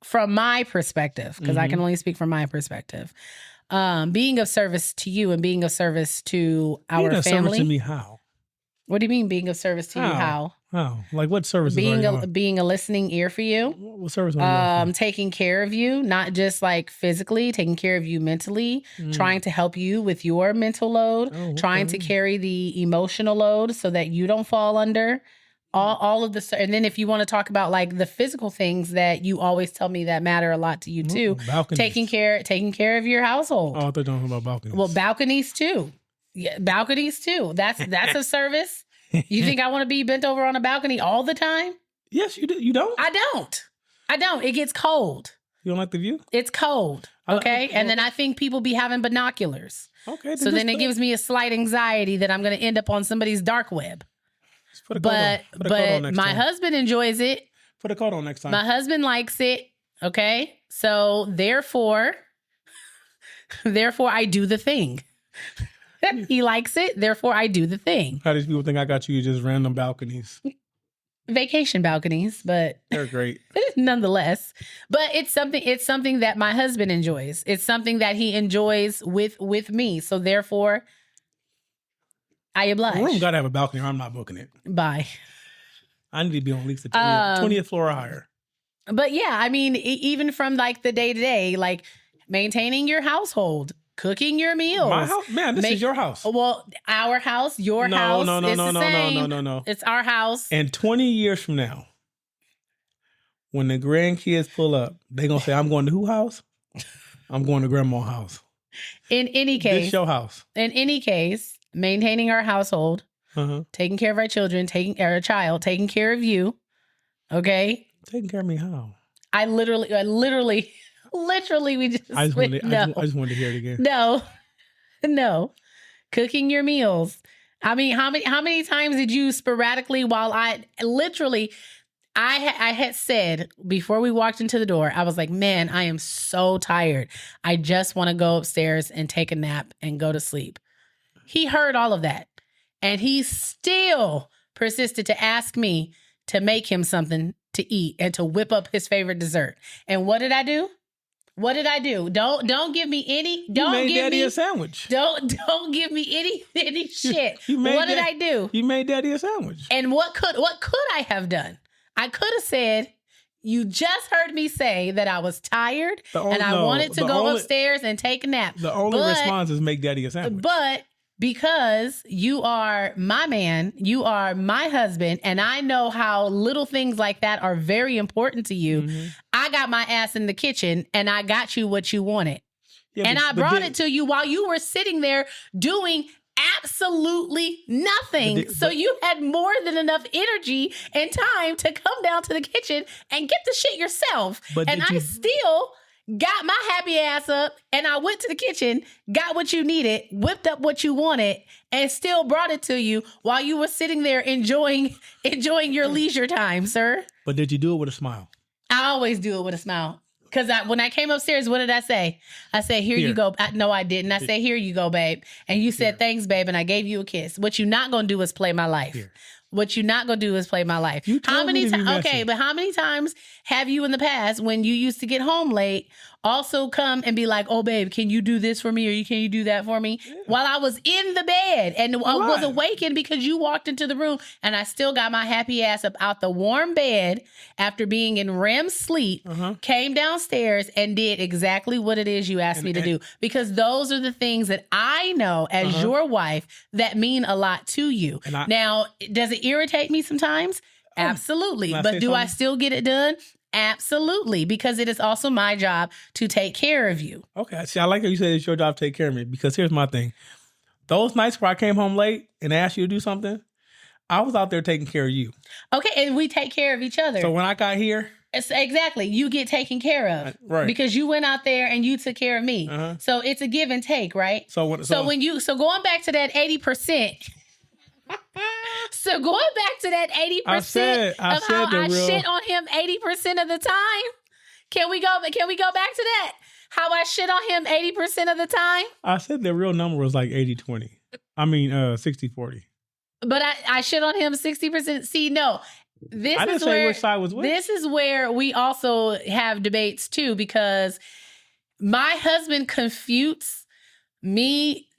from my perspective, because I can only speak from my perspective, being of service to you and being of service to our family. Service to me, how? What do you mean being of service to you? How? How? Like what service? Being a listening ear for you. What service? Are you taking care of you, not just like physically, taking care of you mentally, trying to help you with your mental load, trying to carry the emotional load so that you don't fall under all of the. And then if you want to talk about like the physical things that you always tell me that matter a lot to you too, taking care of your household. Oh, they're talking about balconies. Well, balconies too. Yeah, balconies too. That's a service. You think I want to be bent over on a balcony all the time? Yes, you do. You don't? I don't. It gets cold. You don't like the view? It's cold. Okay. And then I think people be having binoculars. Okay. So then it gives me a slight anxiety that I'm going to end up on somebody's dark web. But my husband enjoys it. Put a coat on next time. My husband likes it. Okay. So therefore I do the thing. He likes it, therefore I do the thing. How these people think I got you just random balconies? Vacation balconies, but they're great nonetheless. But it's something that my husband enjoys. It's something that he enjoys with me. So therefore, I oblige. The room gotta have a balcony, or I'm not booking it. Bye. I need to be on at least the 20th floor or higher. But yeah, I mean, even from like the day to day, like maintaining your household, cooking your meals. My house, man. This is your house. Well, our house, your house. No. It's our house. And 20 years from now, when the grandkids pull up, they gonna say, "I'm going to who house? I'm going to grandma's house." In any case, this your house. In any case, maintaining our household, taking care of our children, taking care of you. Okay. Taking care of me how? I literally, we just I just wanted to hear it again. No. Cooking your meals. I mean, how many times did you sporadically while I had said before we walked into the door, I was like, man, I am so tired. I just want to go upstairs and take a nap and go to sleep. He heard all of that. And he still persisted to ask me to make him something to eat and to whip up his favorite dessert. And what did I do? Don't give me any. Don't give Daddy a sandwich. Don't give me any shit. What did I do? You made Daddy a sandwich. And what could I have done? I could have said, you just heard me say that I was tired and I wanted to go upstairs and take a nap. The only response is make Daddy a sandwich. But because you are my man, you are my husband, and I know how little things like that are very important to you, I got my ass in the kitchen and I got you what you wanted. Yeah, and I brought it to you while you were sitting there doing absolutely nothing. So you had more than enough energy and time to come down to the kitchen and get the shit yourself. And I still got my happy ass up and I went to the kitchen, got what you needed, whipped up what you wanted, and still brought it to you while you were sitting there enjoying your leisure time, sir. But did you do it with a smile? I always do it with a smile. Because when I came upstairs, what did I say? I said, here you go. No, I didn't. I said, here you go, babe. And you said, thanks, babe. And I gave you a kiss. What you're not going to do is play my life. Here. What you're not going to do is play my life. How many times? Okay, but how many times have you in the past when you used to get home late also come and be like, oh, babe, can you do this for me? Or can you do that for me? Yeah. While I was in the bed and I was awakened because you walked into the room and I still got my happy ass up out the warm bed after being in REM sleep, came downstairs and did exactly what it is you asked me to do. Because those are the things that I know as your wife that mean a lot to you. Now, does it irritate me sometimes? Absolutely. But do I still get it done? Absolutely, because it is also my job to take care of you. Okay, see, I like how you said it's your job to take care of me, because here's my thing. Those nights where I came home late and asked you to do something, I was out there taking care of you. Okay, and we take care of each other. So when I got here... Exactly, you get taken care of. Right. Because you went out there and you took care of me. So it's a give and take, right? So going back to that 80%... So going back to that 80% of how I shit on him 80% of the time, can we go back to that? How I shit on him 80% of the time? I said the real number was like 80-20. I mean 60-40. But I shit on him 60%. See, no. I didn't say which side was which. This is where we also have debates too, because my husband confutes me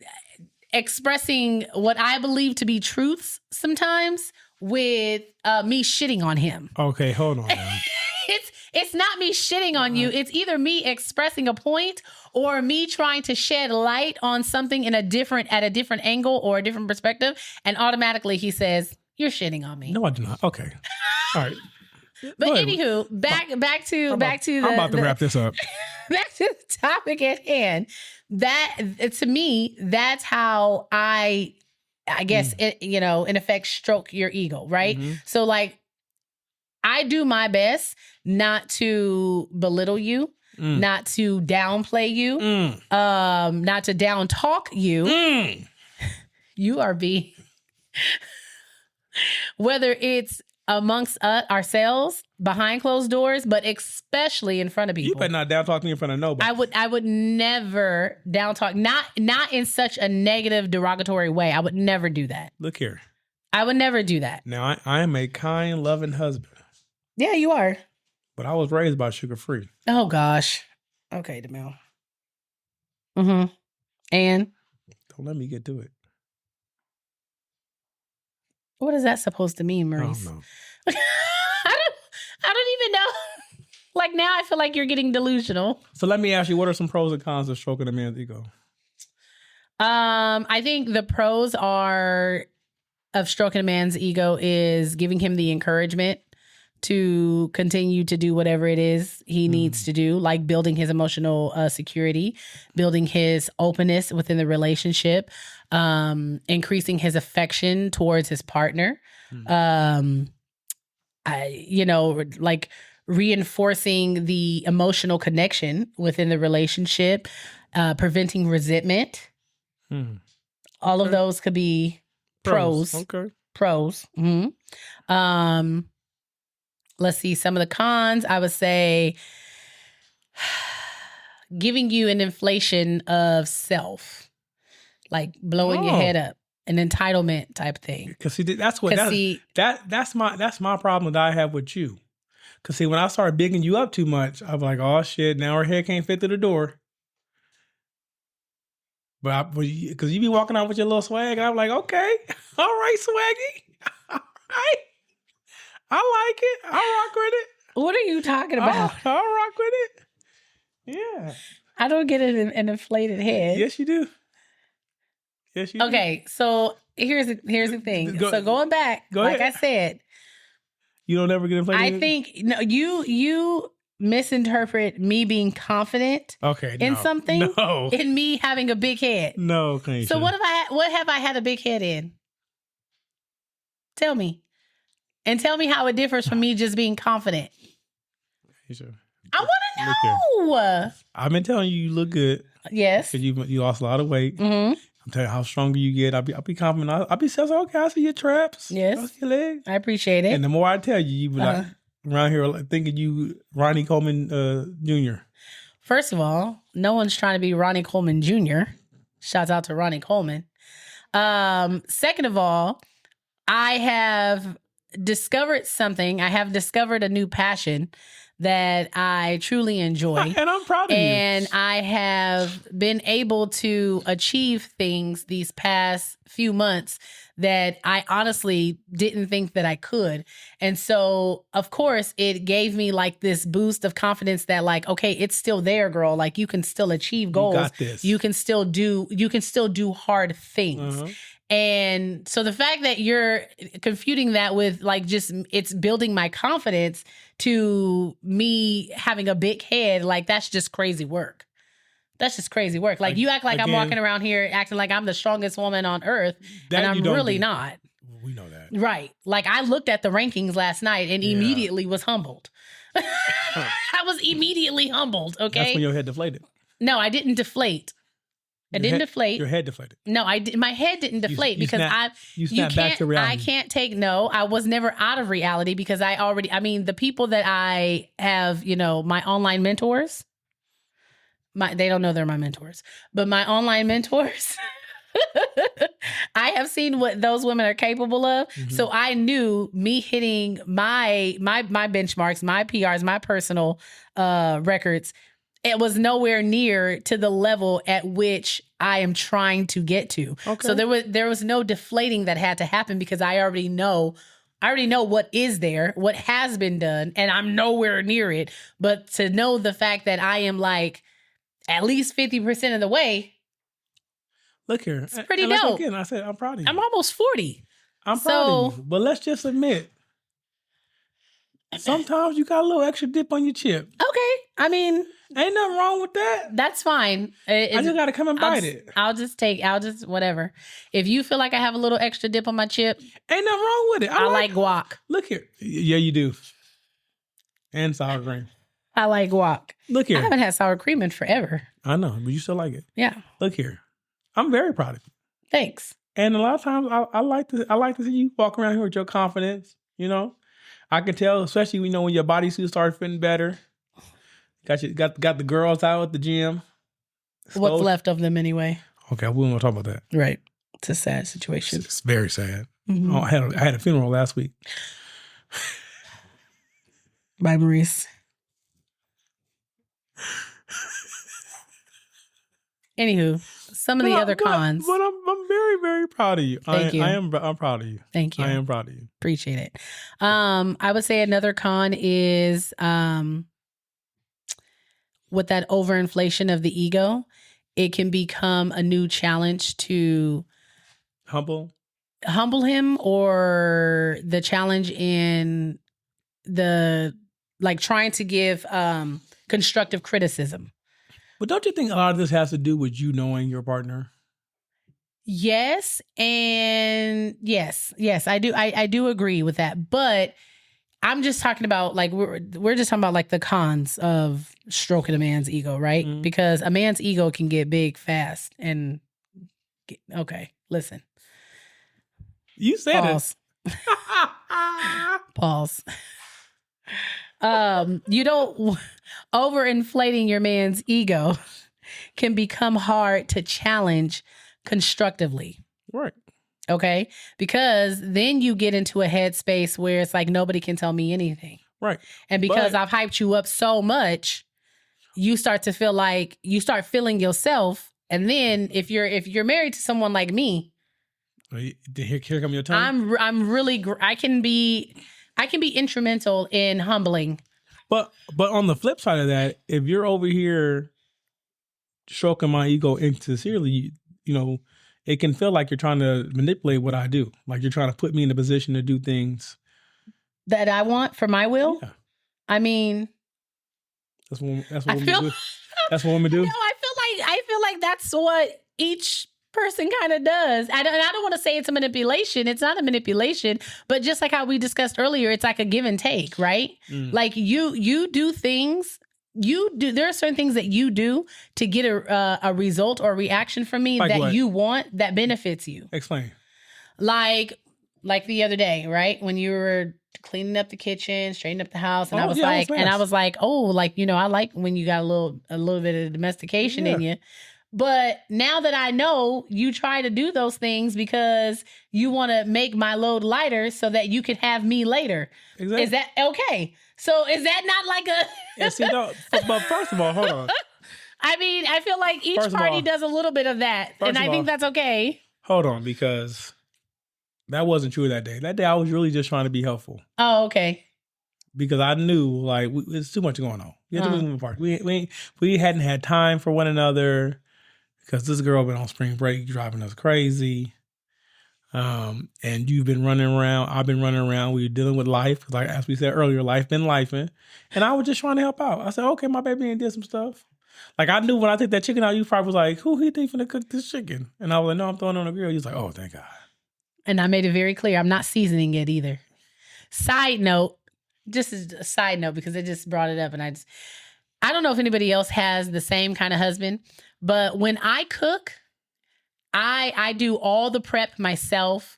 expressing what I believe to be truths sometimes with me shitting on him. Okay, hold on now. It's not me shitting on you. It's either me expressing a point or me trying to shed light on something at a different angle or a different perspective. And automatically he says, you're shitting on me. No, I do not. Okay. All right. But anywho, back to I'm about to wrap this up. Back to the topic at hand. That, to me, that's how I guess, in effect, stroke your ego, right? So, like, I do my best not to belittle you, not to downplay you, not to down talk you. You are being, whether it's amongst ourselves, behind closed doors, but especially in front of people. You better not down talk me in front of nobody. I would never down talk, not in such a negative, derogatory way. I would never do that. Look here. I would never do that. Now, I am a kind, loving husband. Yeah, you are. But I was raised by sugar-free. Oh, gosh. Okay, DeMille. And? Don't let me get to it. What is that supposed to mean, Morice? I don't know. I don't even know. Like now I feel like you're getting delusional. So let me ask you, what are some pros and cons of stroking a man's ego? I think the pros of stroking a man's ego is giving him the encouragement to continue to do whatever it is he needs to do, like building his emotional security, building his openness within the relationship, increasing his affection towards his partner. Like reinforcing the emotional connection within the relationship, preventing resentment. All of those could be pros. Okay. Pros. Mm-hmm. Let's see some of the cons. I would say giving you an inflation of self, like blowing your head up, an entitlement type thing. Because see, that's my problem that I have with you. Because see, when I start bigging you up too much, I'm like, oh shit, now her head can't fit through the door. But because you be walking out with your little swag, and I'm like, okay, all right, swaggy, all right. I like it. I rock with it. What are you talking about? I rock with it. Yeah. I don't get an inflated head. Yes, you do. Yes, you do. Okay, so here's the thing. So going back, like I said, you don't ever get inflated. I think no, you misinterpret me being confident in something in me having a big head. No, Kynesha. So what have I had a big head in? Tell me. And tell me how it differs from me just being confident. Sure. I want to know. I've been telling you look good. Yes. Because you lost a lot of weight. Mm-hmm. I'm telling you how stronger you get. I'll be confident. I'll be saying, okay, I see your traps. Yes. I see your legs. I appreciate it. And the more I tell you, you be like around here like, thinking you Ronnie Coleman Jr. First of all, no one's trying to be Ronnie Coleman Jr. Shouts out to Ronnie Coleman. Second of all, I have discovered something. I have discovered a new passion that I truly enjoy. And I'm proud of you. And I have been able to achieve things these past few months that I honestly didn't think that I could. And so, of course, it gave me like this boost of confidence that like, okay, it's still there, girl. Like you can still achieve goals. You got this. You can still do hard things. Uh-huh. And so the fact that you're confuting that with like just it's building my confidence to me having a big head, like that's just crazy work. That's just crazy work. Like you act like I'm walking around here acting like I'm the strongest woman on earth, and I'm really not. We know that. Right. Like I looked at the rankings last night and immediately was humbled. I was immediately humbled, okay? That's when your head deflated. No, I didn't deflate. I didn't deflate. Your head deflated. No, my head didn't deflate because you snapped back to reality. I can't take no. I was never out of reality because the people that I have, my online mentors, they don't know they're my mentors, but my online mentors, I have seen what those women are capable of. Mm-hmm. So I knew me hitting my benchmarks, my PRs, my personal records, it was nowhere near to the level at which I am trying to get to. Okay. So there was no deflating that had to happen because I already know what is there, what has been done, and I'm nowhere near it. But to know the fact that I am like at least 50% of the way. Look here. It's pretty dope. Again, I said, I'm proud of you. I'm almost 40. I'm proud of you. But let's just admit, sometimes you got a little extra dip on your chip. Okay. I mean, ain't nothing wrong with that. That's fine. I just got to come and bite it. I'll just whatever. If you feel like I have a little extra dip on my chip, ain't nothing wrong with it. I like guac. Look here. Yeah, you do. And sour cream. I like guac. Look here. I haven't had sour cream in forever. I know, but you still like it. Yeah. Look here. I'm very proud of you. Thanks. And a lot of times I like to see you walk around here with your confidence, I can tell, especially when your bodysuit starts fitting better. Got the girls out at the gym. What's left of them anyway? Okay, we won't talk about that. Right. It's a sad situation. It's very sad. Mm-hmm. Oh, I had a funeral last week. Bye, Morice. Anywho, some of the other cons. But I'm very, very proud of you. Thank you. I'm proud of you. Thank you. I am proud of you. Appreciate it. I would say another con is with that overinflation of the ego, it can become a new challenge to humble him, or the challenge in the like trying to give constructive criticism. But don't you think a lot of this has to do with you knowing your partner? Yes, and yes, I do. I do agree with that. But I'm just talking about like we're just talking about like the cons of stroking a man's ego, right? Mm-hmm. Because a man's ego can get big fast. And okay, listen. You said Pause. Pause. You don't overinflating your man's ego can become hard to challenge constructively. Right. Okay. Because then you get into a headspace where it's like nobody can tell me anything. Right. And because I've hyped you up so much, you start to feel like you start feeling yourself. And then if you're married to someone like me, here come your tongue. I'm really I can be instrumental in humbling. But on the flip side of that, if you're over here stroking my ego insincerely, you know, it can feel like you're trying to manipulate what I do. Like you're trying to put me in a position to do things that I want for my will. Yeah. I mean, that's what women do. That's what women do. No, I feel like that's what each person kind of does. I don't want to say it's a manipulation. It's not a manipulation, but just like how we discussed earlier, it's like a give and take, right? Like you do things. There are certain things that you do to get a result or reaction from me like that what? You want that benefits you. Explain. Like the other day, right? When you were cleaning up the kitchen, straightening up the house, and I was like, oh, like, you know, I like when you got a little bit of domestication in you. But now that I know, you try to do those things because you want to make my load lighter so that you can have me later. Exactly. Is that okay? So is that not like a... Yeah, see, no, but first of all, hold on. I mean, I feel like each party does a little bit of that. And I think that's okay. Hold on, because that wasn't true that day. That day I was really just trying to be helpful. Oh, okay. Because I knew like it's too much going on. We had to move apart. We hadn't had time for one another because this girl been on spring break driving us crazy. And you've been running around. I've been running around. We were dealing with life. Like, as we said earlier, life been lifing. And I was just trying to help out. I said, okay, my baby ain't did some stuff. Like, I knew when I took that chicken out, you probably was like, who he think finna cook this chicken? And I was like, no, I'm throwing it on the grill. He was like, oh, thank God. And I made it very clear, I'm not seasoning it either. Side note, just as a side note, because it just brought it up. And I don't know if anybody else has the same kind of husband, but when I cook, I do all the prep myself.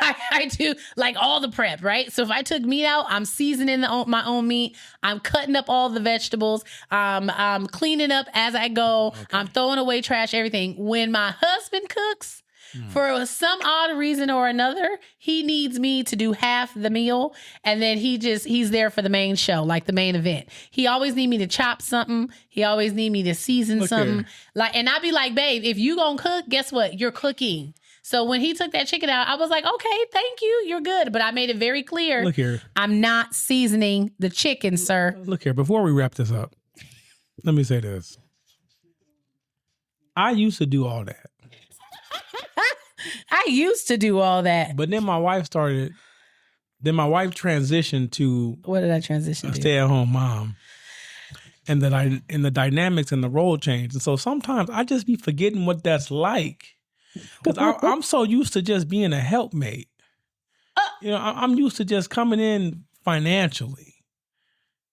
I do like all the prep, right? So if I took meat out, I'm seasoning my own meat. I'm cutting up all the vegetables. I'm cleaning up as I go. Okay. I'm throwing away trash, everything. When my husband cooks, for some odd reason or another, he needs me to do half the meal, and then he's there for the main show, like the main event. He always need me to chop something. He always need me to season something. Here. Like, and I'd be like, babe, if you gonna cook, guess what? You're cooking. So when he took that chicken out, I was like, okay, thank you. You're good. But I made it very clear. Look here. I'm not seasoning the chicken, sir. Look here. Before we wrap this up, let me say this. I used to do all that. I used to do all that. But then my wife transitioned to... What did I transition to? A stay-at-home mom. And the dynamics and the role change. And so sometimes I just be forgetting what that's like. Because I'm so used to just being a helpmate. You know, I'm used to just coming in financially.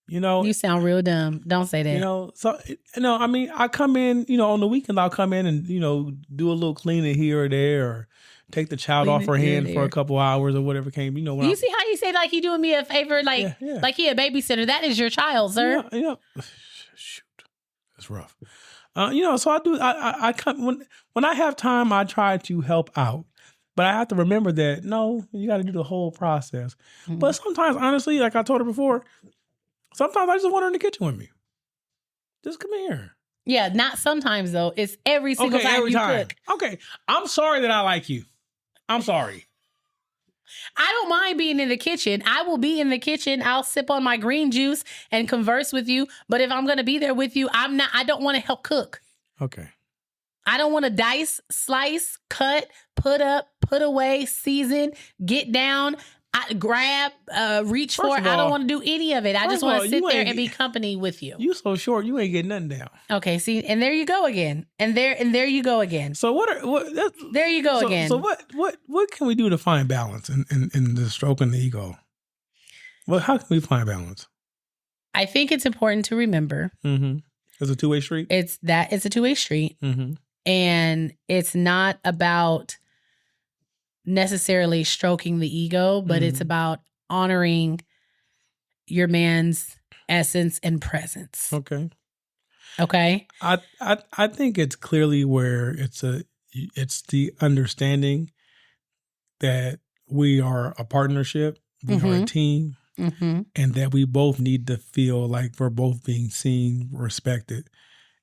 You know, you sound real dumb. Don't say that. You know, so I mean, I come in. You know, on the weekend I'll come in and do a little cleaning here or there, or take the child off her hand for a couple hours or whatever came. You know, when see how you say like he doing me a favor, like like he a babysitter. That is your child, sir. Yeah. Shoot, that's rough. You know, so I do. I come when I have time. I try to help out. But I have to remember that, no, you got to do the whole process. Mm-hmm. But sometimes, honestly, like I told her before, sometimes I just want her in the kitchen with me. Just come here. Yeah, not sometimes, though. It's every single time you cook. Okay, I'm sorry that I like you. I'm sorry. I don't mind being in the kitchen. I will be in the kitchen. I'll sip on my green juice and converse with you. But if I'm going to be there with you, I don't want to help cook. Okay. I don't want to dice, slice, cut, put up, put away, season, get down, grab, reach for. I don't want to do any of it. I just want to sit there and be company with you. You so short, you ain't getting nothing down. Okay, see, and there you go again, and there you go again. So there you go again. So what can we do to find balance in the stroking the ego? Well, how can we find balance? I think it's important to remember. Mm-hmm. It's a two-way street. It's a two-way street, mm-hmm. And it's not about necessarily stroking the ego, but it's about honoring your man's essence and presence. Okay. I think it's clearly where it's the understanding that we are a partnership, we are a team, and that we both need to feel like we're both being seen, respected,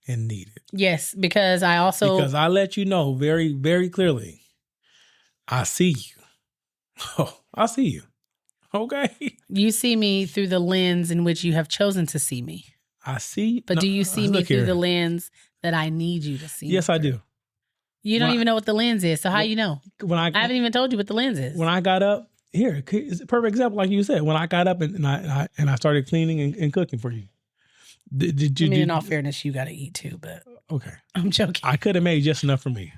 and needed. Yes, because I let you know very, very clearly, I see you. Oh, I see you. Okay. You see me through the lens in which you have chosen to see me. I see. But do you see me through the lens that I need you to see? Yes, I do. You don't even know what the lens is. So how you know? I haven't even told you what the lens is. When I got up, here, it's a perfect example, like you said. When I got up and I started cleaning and cooking for you. Did you? In all fairness, you got to eat too, but okay. I'm joking. I could have made just enough for me.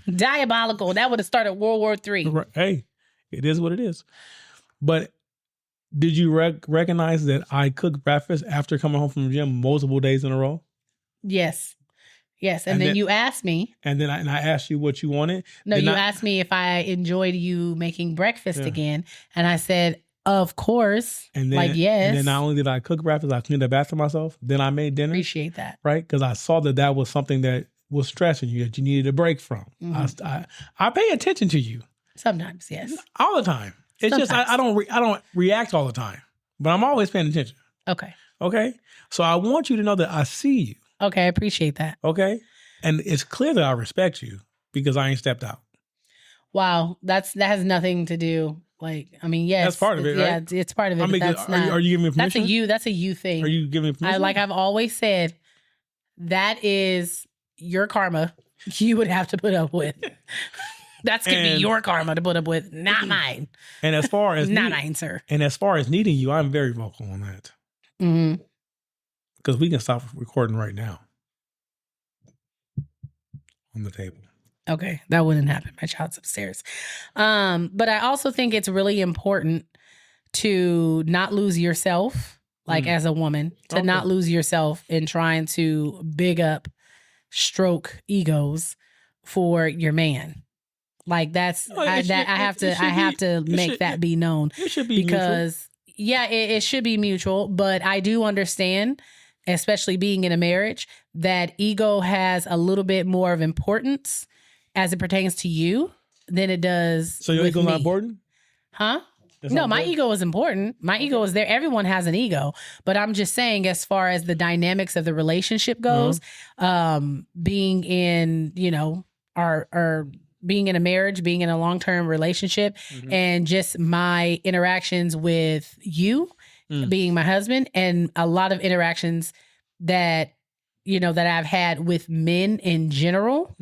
Diabolical. That would have started World War III. Hey, it is what it is. But did you recognize that I cooked breakfast after coming home from the gym multiple days in a row? Yes. And then you asked me. And then I asked you what you wanted. No, you asked me if I enjoyed you making breakfast again. And I said, of course. And then, yes. And then not only did I cook breakfast, I cleaned up after myself. Then I made dinner. Appreciate that. Right? Because I saw that was something that was stressing you, that you needed a break from. Mm-hmm. I pay attention to you. Sometimes, yes. All the time. It's Sometimes. Just I don't react all the time, but I'm always paying attention. Okay. So I want you to know that I see you. Okay, I appreciate that. Okay, and it's clear that I respect you because I ain't stepped out. Wow, that has nothing to do. Yes, that's part of it, right? Yeah, it's part of it. Are you giving me permission? That's a you thing. Are you giving me permission? I've always said, that is your karma. You would have to put up with. That's gonna be your karma to put up with, not mine. And as far as not mine, sir. And as far as needing you, I'm very vocal on that. Mm-hmm. Because we can stop recording right now. On the table. Okay, that wouldn't happen. My child's upstairs. But I also think it's really important to not lose yourself, as a woman, to not lose yourself in trying to big up, stroke egos for your man. I have to make that be known. It should be because mutual. It should be mutual. But I do understand, especially being in a marriage, that ego has a little bit more of importance as it pertains to you than it does. So your ego's not important? Huh? No, my ego is important. My ego is there. Everyone has an ego. But I'm just saying, as far as the dynamics of the relationship goes, being in, being in a marriage, being in a long-term relationship, and just my interactions with you, being my husband, and a lot of interactions that, that I've had with men in general,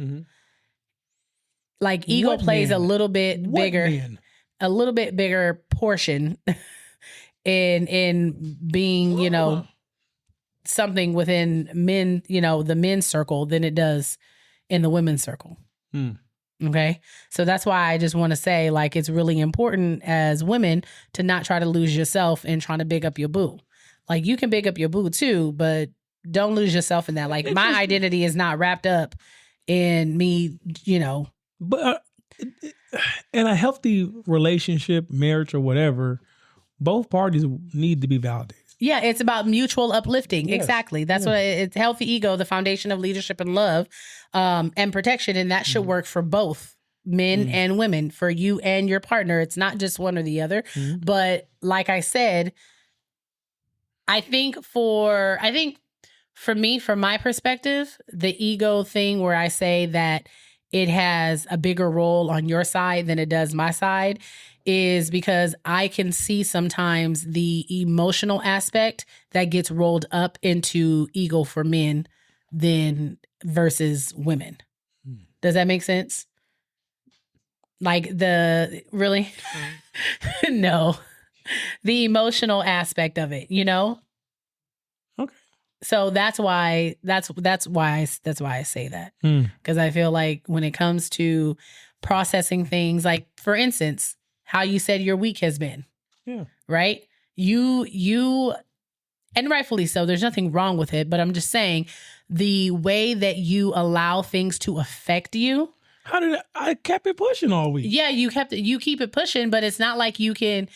ego plays a little bit bigger portion in being, something within men, the men's circle than it does in the women's circle. Okay. So that's why I just want to say, it's really important as women to not try to lose yourself in trying to big up your boo. You can big up your boo too, but don't lose yourself in that. My identity is not wrapped up in me, But in a healthy relationship, marriage, or whatever, both parties need to be validated. Yeah, it's about mutual uplifting. Yes. Exactly. That's what it's healthy ego, the foundation of leadership and love, and protection. And that should work for both men and women, for you and your partner. It's not just one or the other. But like I said, I think for me, from my perspective, the ego thing where I say that it has a bigger role on your side than it does my side is because I can see sometimes the emotional aspect that gets rolled up into ego for men than versus women. Does that make sense? Like really? No. The emotional aspect of it, Okay. So that's why I say that. Because I feel like when it comes to processing things, like for instance, how you said your week has been. Yeah. Right? You and rightfully so, there's nothing wrong with it, but I'm just saying the way that you allow things to affect you. How did I kept it pushing all week? Yeah, you keep it pushing, but it's not like you can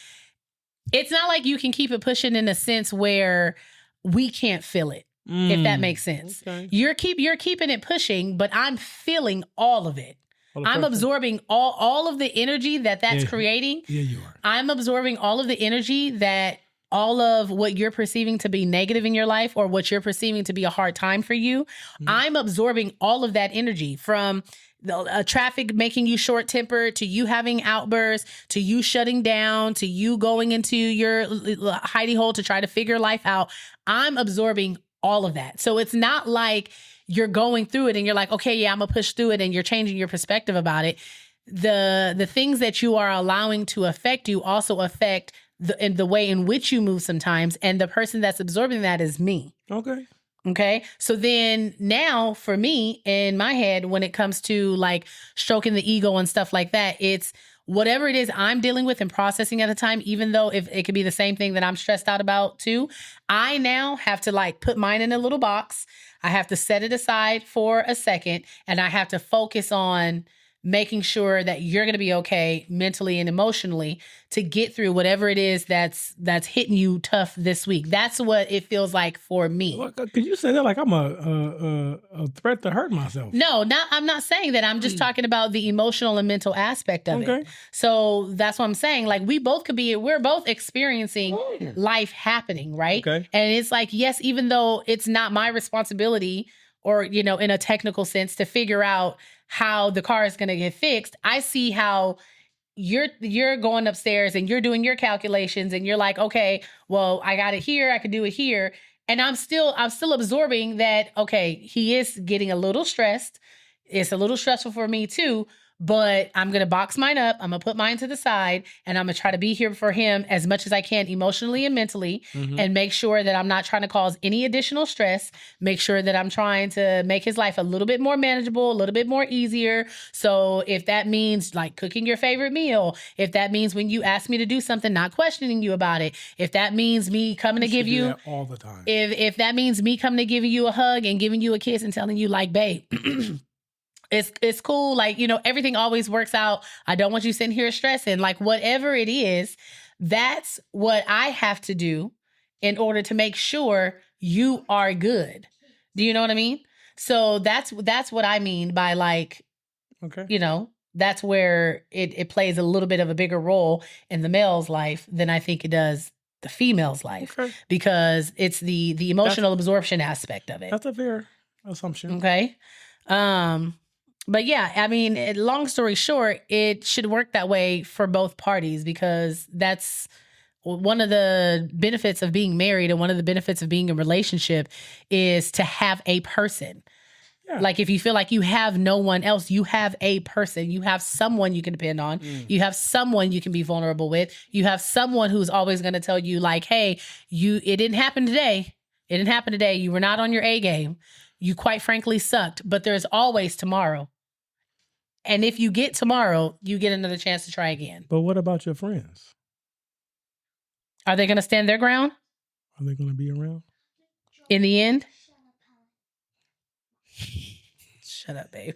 keep it pushing in a sense where we can't feel it, if that makes sense. Okay. You're keeping it pushing, but I'm feeling all of it. I'm absorbing all of the energy that's creating. Yeah, you are. I'm absorbing all of the energy that all of what you're perceiving to be negative in your life or what you're perceiving to be a hard time for you. I'm absorbing all of that energy from the traffic making you short-tempered, to you having outbursts, to you shutting down, to you going into your hidey hole to try to figure life out. I'm absorbing all of that. So it's not like you're going through it and you're like, okay, yeah, I'm gonna push through it, and you're changing your perspective about it. The things that you are allowing to affect you also affect the way in which you move sometimes, and the person that's absorbing that is me. Okay. So then now for me in my head, when it comes to like stroking the ego and stuff like that, it's whatever it is I'm dealing with and processing at the time, even though if it could be the same thing that I'm stressed out about too, I now have to like put mine in a little box. I have to set it aside for a second, and I have to focus on making sure that you're going to be okay mentally and emotionally to get through whatever it is that's hitting you tough this week. That's what it feels like for me. Well, could you say that like I'm a threat to hurt myself? No, I'm not saying that. I'm just talking about the emotional and mental aspect of it. So that's what I'm saying. Like we're both experiencing life happening, right? Okay. And it's like, yes, even though it's not my responsibility or, in a technical sense to figure out how the car is going to get fixed, I see how you're going upstairs and you're doing your calculations and you're like, okay, well, I got it here, I could do it here. And I'm still absorbing that, okay, he is getting a little stressed. It's a little stressful for me too, but I'm going to box mine up. I'm going to put mine to the side, and I'm going to try to be here for him as much as I can emotionally and mentally, and make sure that I'm not trying to cause any additional stress, make sure that I'm trying to make his life a little bit more manageable, a little bit more easier. So if that means like cooking your favorite meal, if that means when you ask me to do something, not questioning you about it, if that means me coming to give you that all the time, if that means me coming to give you a hug and giving you a kiss and telling you like, babe, It's cool. Like, everything always works out. I don't want you sitting here stressing. Like, whatever it is, that's what I have to do in order to make sure you are good. Do you know what I mean? So that's what I mean by like, that's where it plays a little bit of a bigger role in the male's life than I think it does the female's life, because it's the emotional absorption aspect of it. That's a fair assumption. Okay. But yeah, I mean, long story short, it should work that way for both parties, because that's one of the benefits of being married, and one of the benefits of being in a relationship is to have a person. Yeah. Like if you feel like you have no one else, you have a person. You have someone you can depend on. You have someone you can be vulnerable with. You have someone who's always going to tell you like, hey, it didn't happen today. It didn't happen today. You were not on your A game. You quite frankly sucked, but there's always tomorrow. And if you get tomorrow, you get another chance to try again. But what about your friends? Are they going to stand their ground? Are they going to be around? In the end? Shut up, babe.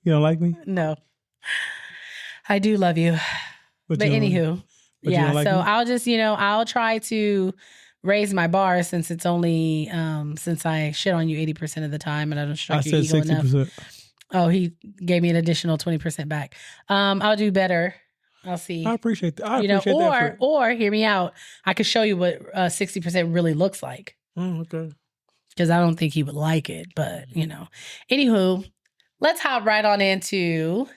You don't like me? No. I do love you. But anywho, yeah, so me? I'll just, I'll try to raise my bar, since it's only since I shit on you 80% of the time and I don't strike your ego 60%. Enough. Oh, he gave me an additional 20% back. I'll do better. I'll see. I appreciate that. Or hear me out. I could show you what 60% really looks like. Oh, okay. because I don't think he would like it. But, anywho, let's hop right on into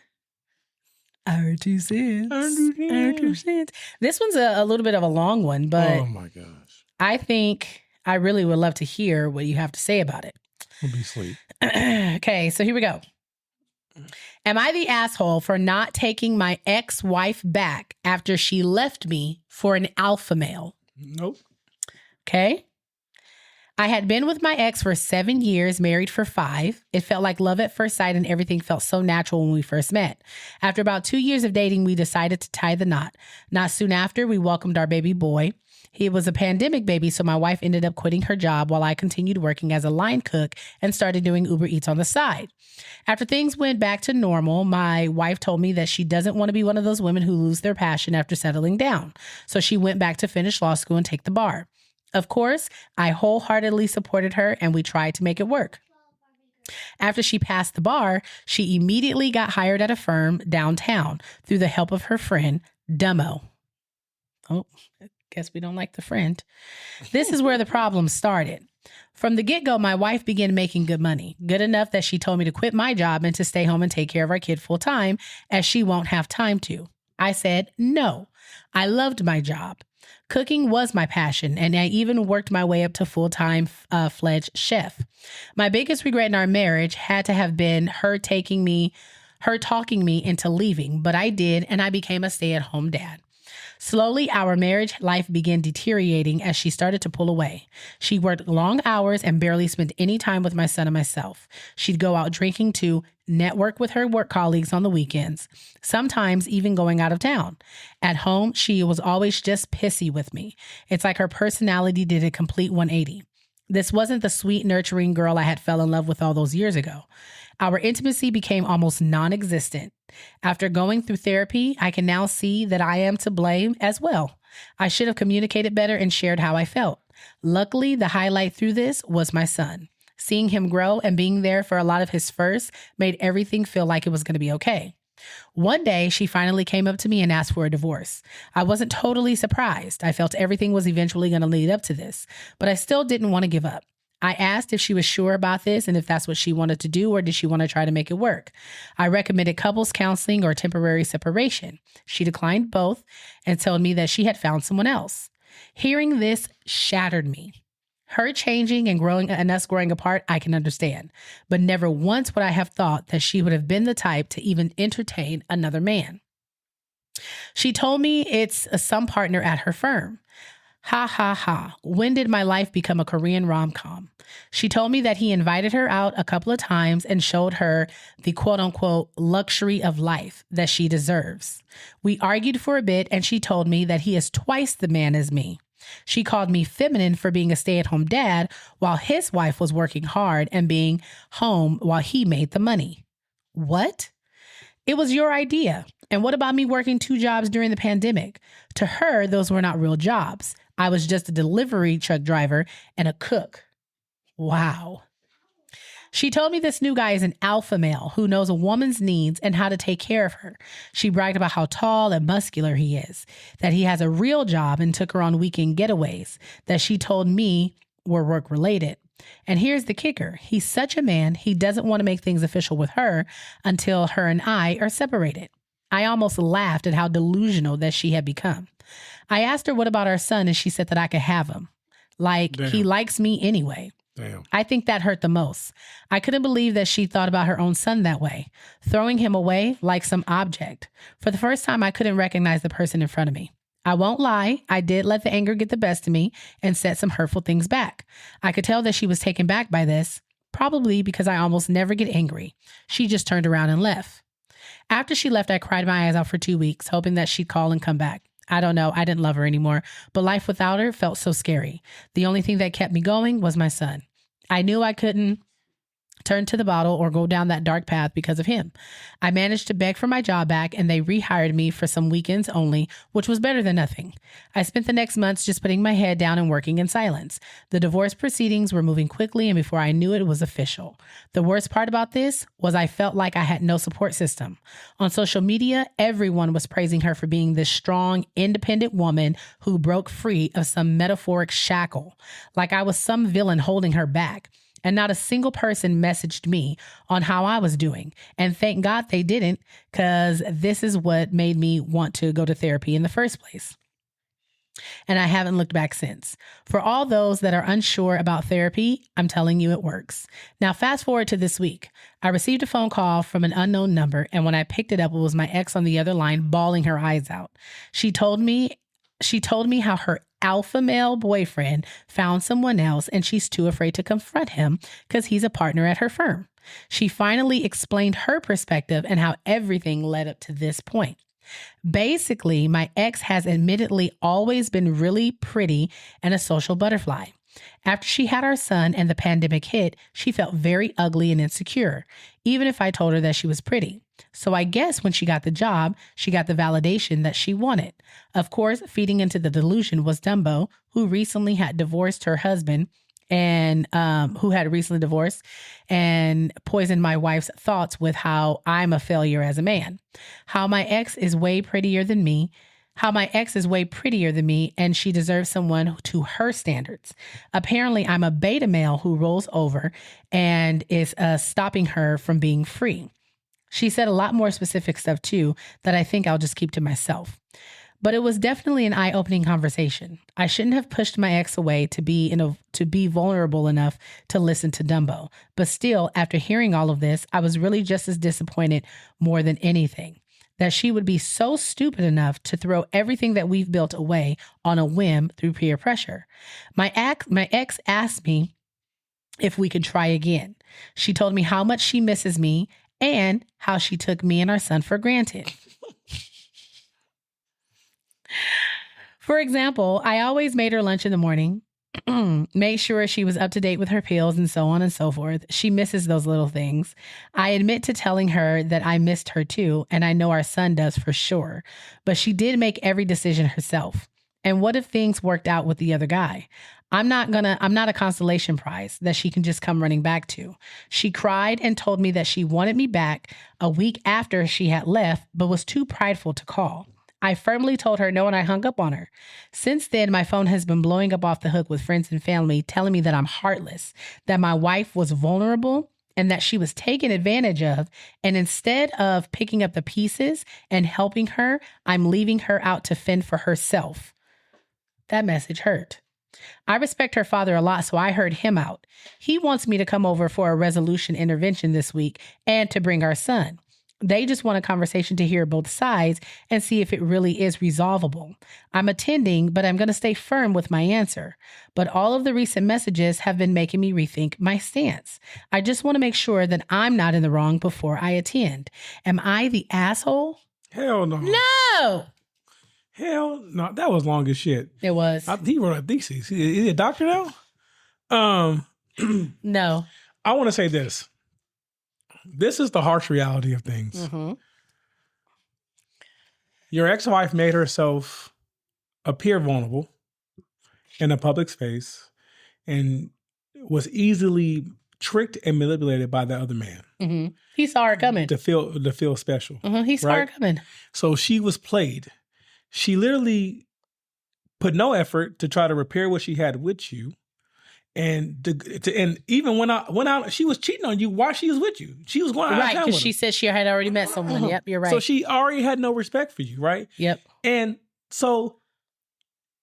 our 2 cents. Our 2 cents. This one's a little bit of a long one, but oh my gosh, I think I really would love to hear what you have to say about it. I'll be asleep. Okay, so here we go. Am I the asshole for not taking my ex-wife back after she left me for an alpha male? Nope. Okay. I had been with my ex for 7 years, married for 5. It felt like love at first sight and everything felt so natural when we first met. After about 2 years of dating, we decided to tie the knot. Not soon after, we welcomed our baby boy. He was a pandemic baby, so my wife ended up quitting her job while I continued working as a line cook and started doing Uber Eats on the side. After things went back to normal, my wife told me that she doesn't want to be one of those women who lose their passion after settling down. So she went back to finish law school and take the bar. Of course, I wholeheartedly supported her and we tried to make it work. After she passed the bar, she immediately got hired at a firm downtown through the help of her friend, Dummo. Oh, I guess we don't like the friend. This is where the problem started. From the get-go, my wife began making good money, good enough that she told me to quit my job and to stay home and take care of our kid full time, as she won't have time to. I said no. I loved my job. Cooking was my passion, and I even worked my way up to full-time fledged chef. My biggest regret in our marriage had to have been her talking me into leaving, but I did, and I became a stay-at-home dad. Slowly, our marriage life began deteriorating as she started to pull away. She worked long hours and barely spent any time with my son and myself. She'd go out drinking to network with her work colleagues on the weekends, sometimes even going out of town. At home, she was always just pissy with me. It's like her personality did a complete 180. This wasn't the sweet, nurturing girl I had fell in love with all those years ago. Our intimacy became almost non-existent. After going through therapy, I can now see that I am to blame as well. I should have communicated better and shared how I felt. Luckily, the highlight through this was my son. Seeing him grow and being there for a lot of his firsts made everything feel like it was going to be okay. One day, she finally came up to me and asked for a divorce. I wasn't totally surprised. I felt everything was eventually going to lead up to this, but I still didn't want to give up. I asked if she was sure about this and if that's what she wanted to do, or did she want to try to make it work. I recommended couples counseling or temporary separation. She declined both and told me that she had found someone else. Hearing this shattered me. Her changing and us growing apart, I can understand, but never once would I have thought that she would have been the type to even entertain another man. She told me it's some partner at her firm. Ha ha ha. When did my life become a Korean rom-com? She told me that he invited her out a couple of times and showed her the quote unquote luxury of life that she deserves. We argued for a bit and she told me that he is twice the man as me. She called me feminine for being a stay-at-home dad while his wife was working hard and being home while he made the money. What? It was your idea. And what about me working 2 jobs during the pandemic? To her, those were not real jobs. I was just a delivery truck driver and a cook. Wow. She told me this new guy is an alpha male who knows a woman's needs and how to take care of her. She bragged about how tall and muscular he is, that he has a real job and took her on weekend getaways that she told me were work-related. And here's the kicker. He's such a man, he doesn't want to make things official with her until her and I are separated. I almost laughed at how delusional that she had become. I asked her what about our son, and she said that I could have him. Like, Damn. He likes me anyway. Damn. I think that hurt the most. I couldn't believe that she thought about her own son that way, throwing him away like some object. For the first time, I couldn't recognize the person in front of me. I won't lie, I did let the anger get the best of me and said some hurtful things back. I could tell that she was taken back by this, probably because I almost never get angry. She just turned around and left. After she left, I cried my eyes out for 2 weeks, hoping that she'd call and come back. I don't know. I didn't love her anymore, but life without her felt so scary. The only thing that kept me going was my son. I knew I couldn't turn to the bottle or go down that dark path because of him. I managed to beg for my job back and they rehired me for some weekends only, which was better than nothing. I spent the next months just putting my head down and working in silence. The divorce proceedings were moving quickly and before I knew it, it was official. The worst part about this was I felt like I had no support system. On social media, everyone was praising her for being this strong, independent woman who broke free of some metaphoric shackle, like I was some villain holding her back. And not a single person messaged me on how I was doing. And thank God they didn't, because this is what made me want to go to therapy in the first place. And I haven't looked back since. For all those that are unsure about therapy, I'm telling you it works. Now, fast forward to this week. I received a phone call from an unknown number, and when I picked it up, it was my ex on the other line bawling her eyes out. She told me how her alpha male boyfriend found someone else and she's too afraid to confront him because he's a partner at her firm. She finally explained her perspective and how everything led up to this point. Basically, my ex has admittedly always been really pretty and a social butterfly. After she had our son and the pandemic hit, she felt very ugly and insecure, even if I told her that she was pretty. So I guess when she got the job, she got the validation that she wanted. Of course, feeding into the delusion was Dumbo, who recently had divorced her husband and poisoned my wife's thoughts with how I'm a failure as a man. How my ex is way prettier than me and she deserves someone to her standards. Apparently, I'm a beta male who rolls over and is stopping her from being free. She said a lot more specific stuff too that I think I'll just keep to myself. But it was definitely an eye-opening conversation. I shouldn't have pushed my ex away to be vulnerable enough to listen to Dumbo. But still, after hearing all of this, I was really just as disappointed more than anything that she would be so stupid enough to throw everything that we've built away on a whim through peer pressure. My ex asked me if we could try again. She told me how much she misses me and how she took me and our son for granted. For example, I always made her lunch in the morning, made sure she was up to date with her pills and so on and so forth. She misses those little things. I admit to telling her that I missed her too, and I know our son does for sure. But she did make every decision herself. And what if things worked out with the other guy? I'm not a consolation prize that she can just come running back to. She cried and told me that she wanted me back a week after she had left, but was too prideful to call. I firmly told her no and I hung up on her. Since then, my phone has been blowing up off the hook with friends and family telling me that I'm heartless, that my wife was vulnerable, and that she was taken advantage of. And instead of picking up the pieces and helping her, I'm leaving her out to fend for herself. That message hurt. I respect her father a lot, so I heard him out. He wants me to come over for a resolution intervention this week and to bring our son. They just want a conversation to hear both sides and see if it really is resolvable. I'm attending, but I'm going to stay firm with my answer. But all of the recent messages have been making me rethink my stance. I just want to make sure that I'm not in the wrong before I attend. Am I the asshole? Hell no. No. Hell no. That was long as shit. It was. He wrote a thesis. Is he a doctor now? No. I want to say this. This is the harsh reality of things. Mm-hmm. Your ex-wife made herself appear vulnerable in a public space and was easily tricked and manipulated by the other man. Mm-hmm. He saw her coming. To feel special. Mm-hmm. He saw her coming. So she was played. She literally put no effort to try to repair what she had with you. And even went out, she was cheating on you while she was with you. She was going out of town with him. Right, because she said she had already met someone. Yep, you're right. So she already had no respect for you, right? Yep. And so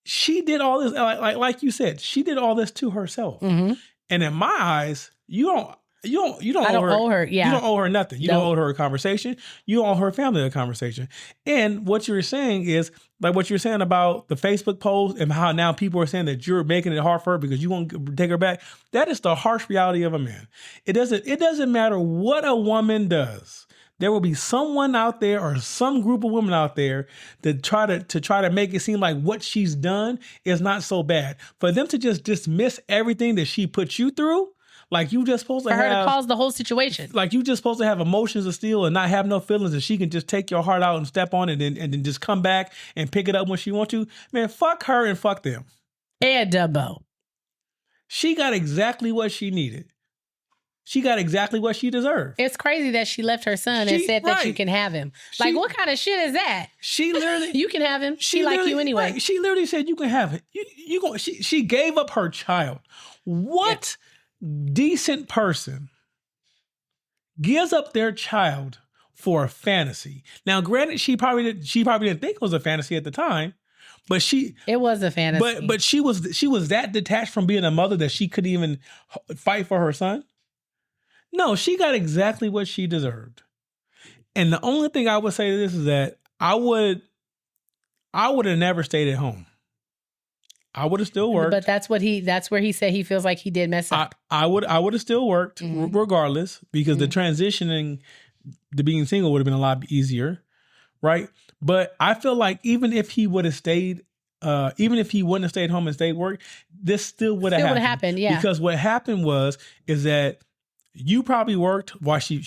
she did all this, like you said, she did all this to herself. Mm-hmm. And in my eyes, you don't I don't owe her. Yeah. You don't owe her nothing. You don't owe her a conversation. You owe her family a conversation. And what you're saying is, like what you're saying about the Facebook post and how now people are saying that you're making it hard for her because you won't take her back. That is the harsh reality of a man. It doesn't matter what a woman does. There will be someone out there or some group of women out there that try to make it seem like what she's done is not so bad. For them to just dismiss everything that she put you through, Like you just supposed to for her have to cause the whole situation. Like you just supposed to have emotions of steel and not have no feelings, and she can just take your heart out and step on it and then just come back and pick it up when she wants to. Man, fuck her and fuck them. And Dumbo. She got exactly what she needed. She got exactly what she deserved. It's crazy that she left her son and said that you can have him. Like, what kind of shit is that? She literally, you can have him. She like you anyway. Right, she literally said you can have it. She gave up her child. What decent person gives up their child for a fantasy? Now, granted, she probably didn't think it was a fantasy at the time, but it was a fantasy. But she was that detached from being a mother that she couldn't even fight for her son. No, she got exactly what she deserved. And the only thing I would say to this is that I would have never stayed at home. I would have still worked. But that's where he said he feels like he did mess up. I would have still worked regardless, because the transitioning to being single would have been a lot easier. Right. But I feel like even if he would have stayed, even if he wouldn't have stayed home and stayed work, this still would have happened. Yeah. Because what happened is that you probably worked while she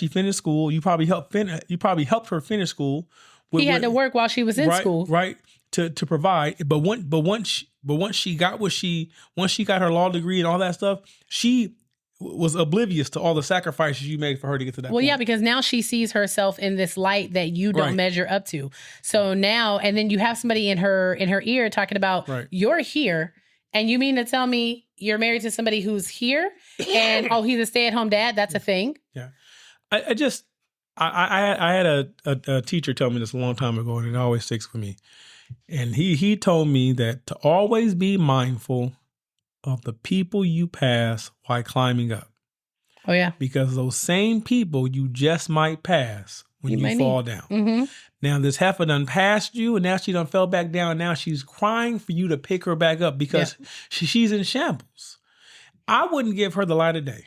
finished school. You probably helped her finish school. He had to work while she was in school. Right. To provide. But once she got her law degree and all that stuff, she was oblivious to all the sacrifices you made for her to get to that point. Yeah, because now she sees herself in this light that you don't measure up to. So now, and then you have somebody in her ear talking about, you're here, and you mean to tell me you're married to somebody who's here, and he's a stay-at-home dad? That's a thing. Yeah, I had a teacher tell me this a long time ago, and it always sticks with me. And he told me that to always be mindful of the people you pass while climbing up. Oh, yeah. Because those same people you just might pass when you fall down. Mm-hmm. Now, this heifer done passed you, and now she done fell back down. Now she's crying for you to pick her back up because she's in shambles. I wouldn't give her the light of day.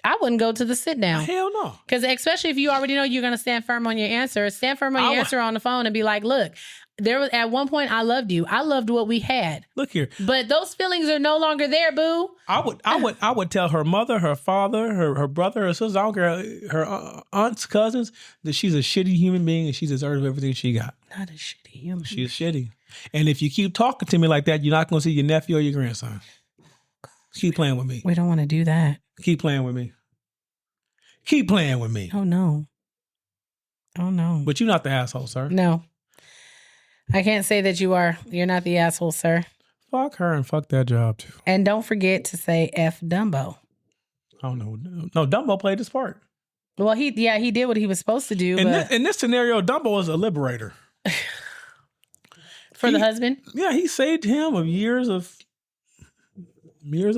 I wouldn't go to the sit down. Hell no. Because especially if you already know you're going to stand firm on your answer, stand firm on your answer on the phone and be like, look, there was at one point I loved you. I loved what we had. Look here. But those feelings are no longer there, boo. I would tell her mother, her father, her brother, her sister, I don't care, her aunts, cousins, that she's a shitty human being and she deserves everything she got. Not a shitty human. She's shitty. And if you keep talking to me like that, you're not going to see your nephew or your grandson. Keep playing with me. We don't want to do that. Keep playing with me. Keep playing with me. Oh, no. Oh, no. But you're not the asshole, sir. No. I can't say that you are. You're not the asshole, sir. Fuck her and fuck that job, too. And don't forget to say F Dumbo. Oh, no. No, Dumbo played his part. Well, he did what he was supposed to do. In this scenario, Dumbo was a liberator. For the husband? Yeah, he saved him of years of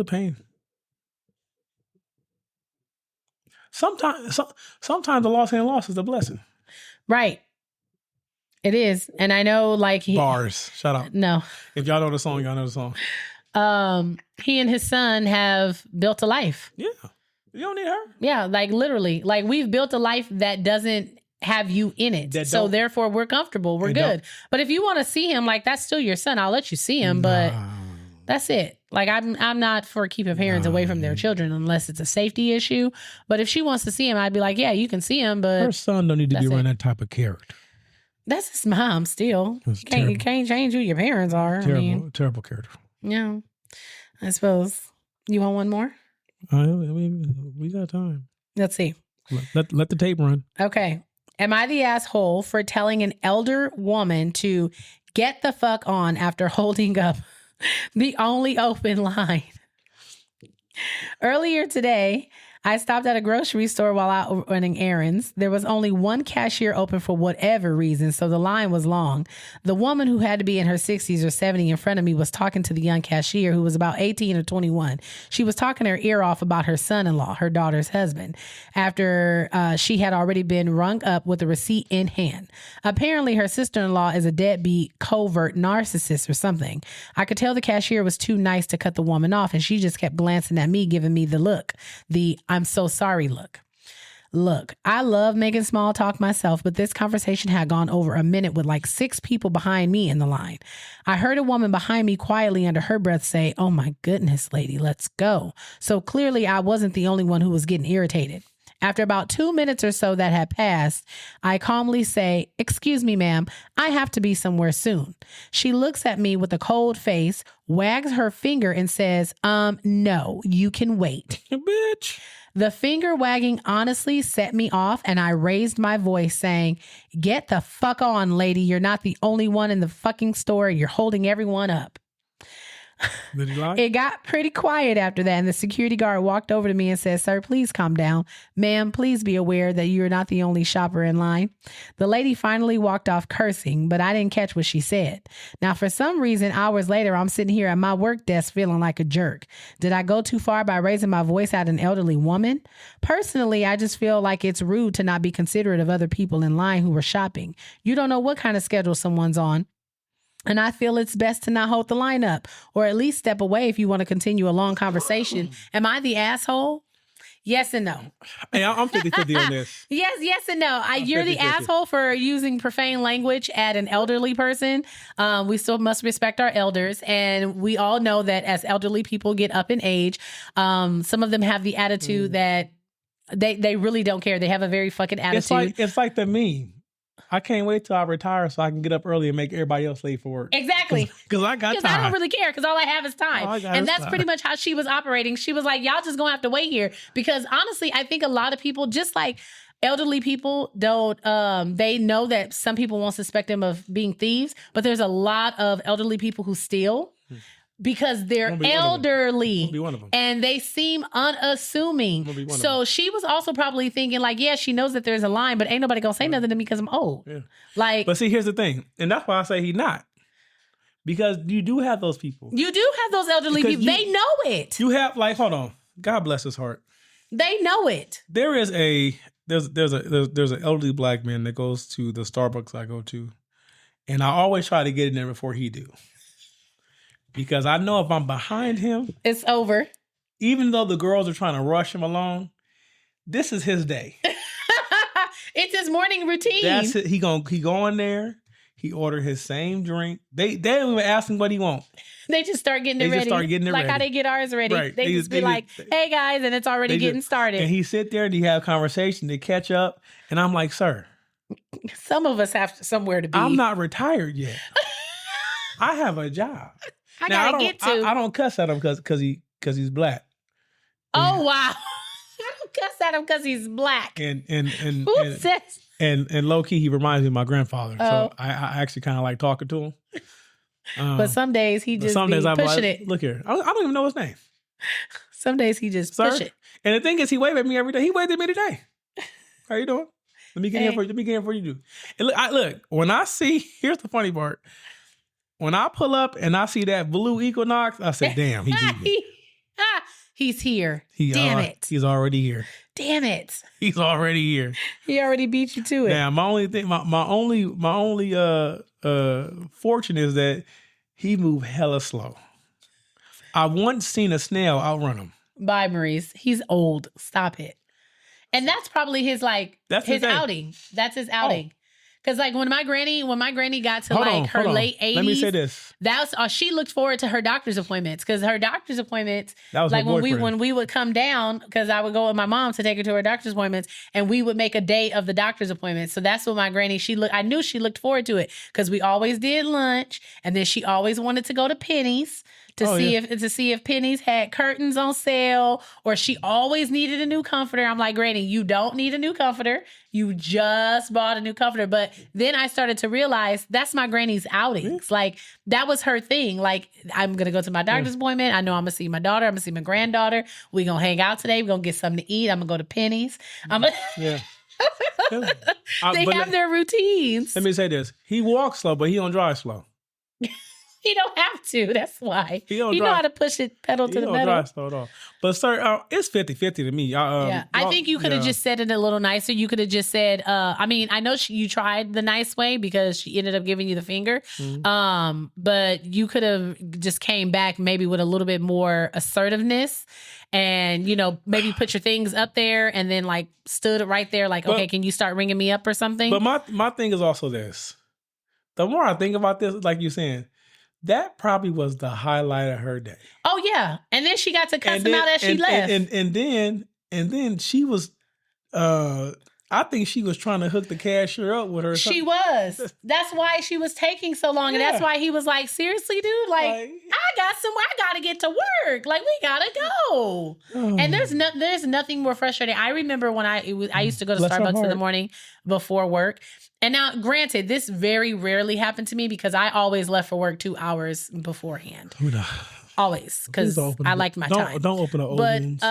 pain. Sometimes the loss and loss is a blessing. Right. It is. And I know Bars. Shut up. No. If y'all know the song, y'all know the song. He and his son have built a life. Yeah. You don't need her. Yeah, literally. We've built a life that doesn't have you in it. So therefore we're comfortable. We're good. But if you want to see him, that's still your son. I'll let you see him, but that's it. I'm not for keeping parents away from their children unless it's a safety issue. But if she wants to see him, I'd be like, yeah, you can see him, but her son don't need to be around that type of character. That's his mom still. You can't change who your parents are. Terrible character. Yeah. I suppose. You want one more? We got time. Let's see. Let the tape run. Okay. Am I the asshole for telling an elder woman to get the fuck on after holding up the only open line? Earlier today, I stopped at a grocery store while out running errands. There was only one cashier open for whatever reason, so the line was long. The woman, who had to be in her 60s or 70 in front of me, was talking to the young cashier, who was about 18 or 21. She was talking her ear off about her son-in-law, her daughter's husband, after she had already been rung up with a receipt in hand. Apparently, her sister-in-law is a deadbeat, covert narcissist or something. I could tell the cashier was too nice to cut the woman off, and she just kept glancing at me, giving me the look, the I'm so sorry look. Look, I love making small talk myself, but this conversation had gone over a minute with like 6 people behind me in the line. I heard a woman behind me quietly under her breath say, "Oh my goodness, lady, let's go." So clearly I wasn't the only one who was getting irritated. After about 2 minutes or so that had passed, I calmly say, "Excuse me, ma'am, I have to be somewhere soon." She looks at me with a cold face, wags her finger and says, "No, you can wait." Bitch. The finger wagging honestly set me off, and I raised my voice saying, "Get the fuck on, lady. You're not the only one in the fucking store. You're holding everyone up." Did he lie? It got pretty quiet after that, and the security guard walked over to me and said, "Sir, please calm down. Ma'am, please be aware that you're not the only shopper in line." The lady finally walked off cursing, but I didn't catch what she said. Now, for some reason, hours later, I'm sitting here at my work desk feeling like a jerk. Did I go too far by raising my voice at an elderly woman? Personally, I just feel like it's rude to not be considerate of other people in line who were shopping. You don't know what kind of schedule someone's on. And I feel it's best to not hold the line up, or at least step away if you want to continue a long conversation. Am I the asshole? Yes and no. Hey, I'm 50-50 on this. Yes and no. You're the 50-50. asshole for using profane language at an elderly person. We still must respect our elders. And we all know that as elderly people get up in age, some of them have the attitude that they really don't care. They have a very fucking attitude. It's like the meme. I can't wait till I retire so I can get up early and make everybody else late for work. Exactly. Because I got time. Because I don't really care because all I have is time. And that's pretty much how she was operating. She was like, y'all just going to have to wait here. Because honestly, I think a lot of people, just like elderly people, don't, they know that some people won't suspect them of being thieves. But there's a lot of elderly people who steal because they're elderly and they seem unassuming. So she was also probably thinking like, yeah, she knows that there's a line, but ain't nobody gonna say nothing to me because I'm old. Yeah. Like, but see, here's the thing, and that's why I say he's not, because you do have those people. You do have those elderly people. They know it. You have, like, hold on, God bless his heart. They know it. There's an elderly black man that goes to the Starbucks I go to, and I always try to get in there before he do. Because I know if I'm behind him, it's over. Even though the girls are trying to rush him along, this is his day. It's his morning routine. That's it. He go in there. He order his same drink. They don't even ask him what he want. They just start getting it ready. Like how they get ours ready. Right. They just be like, "Hey guys," and it's already getting started. And he sit there and he have conversation to catch up. And I'm like, "Sir, some of us have somewhere to be. I'm not retired yet. I have a job." I don't cuss at him because he's black. Oh wow! I don't cuss at him because he's black. And low key, he reminds me of my grandfather. So I actually kind of like talking to him. But some days he just pushing it. Look here, I don't even know his name. Some days he just push it. And the thing is, he waved at me every day. He waved at me today. How you doing? Let me get in for you. Let me get in for you. And look, when I see, here's the funny part. When I pull up and I see that blue Equinox, I say, "Damn, he beat me." He's here. Damn it. He's already here. Damn it. He's already here. He already beat you to it. Now, my only fortune is that he moved hella slow. I once seen a snail outrun him. Bye, Morice. He's old. Stop it. And that's probably his his outing. That's his outing. Because like when my granny got to her late 80s, let me say this. That's she looked forward to her doctor's appointments, because her doctor's appointments, that was like when we would come down, because I would go with my mom to take her to her doctor's appointments, and we would make a day of the doctor's appointments. So that's what my granny, I knew she looked forward to it, because we always did lunch, and then she always wanted to go to Penny's to see if Penny's had curtains on sale, or she always needed a new comforter. I'm like, Granny, you don't need a new comforter. You just bought a new comforter. But then I started to realize that's my granny's outings. Like, that was her thing. Like, I'm going to go to my doctor's appointment. I know I'm going to see my daughter. I'm going to see my granddaughter. We're going to hang out today. We're going to get something to eat. I'm going to go to Penny's. They have their routines. Let me say this. He walks slow, but he don't drive slow. He don't have to. That's why. He know drive, how to push it pedal to the metal. Drive slow at all. But sir, it's 50-50 to me. Yeah, I think you could have just said it a little nicer. You could have just said, I mean, I know you tried the nice way because she ended up giving you the finger. Mm-hmm. But you could have just came back maybe with a little bit more assertiveness and, you know, maybe put your things up there and then like stood right there like, okay, can you start ringing me up or something? But my thing is also this. The more I think about this, like you're saying, that probably was the highlight of her day. Oh yeah, and then she got to cuss him out as she left. And then she was, I think she was trying to hook the cashier up with her. She was. That's why she was taking so long, and that's why he was like, "Seriously, dude, like I gotta get to work. Like we gotta go." And there's nothing more frustrating. I remember when I used to go to Starbucks in the morning before work. And now, granted, this very rarely happened to me because I always left for work 2 hours beforehand. Always, because I liked my time. Don't open up old wounds.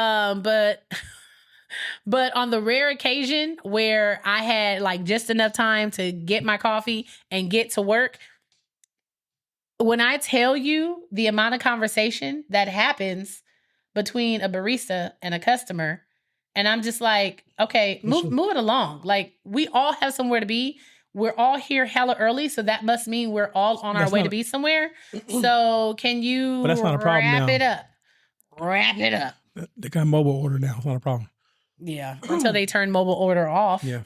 But on the rare occasion where I had like just enough time to get my coffee and get to work, when I tell you the amount of conversation that happens between a barista and a customer, and I'm just like, okay, move it along. Like, we all have somewhere to be. We're all here hella early, so that must mean we're all on our way to be somewhere. So can you wrap it up? Wrap it up. They got mobile order now. It's not a problem. Yeah, until they turn mobile order off. Yeah.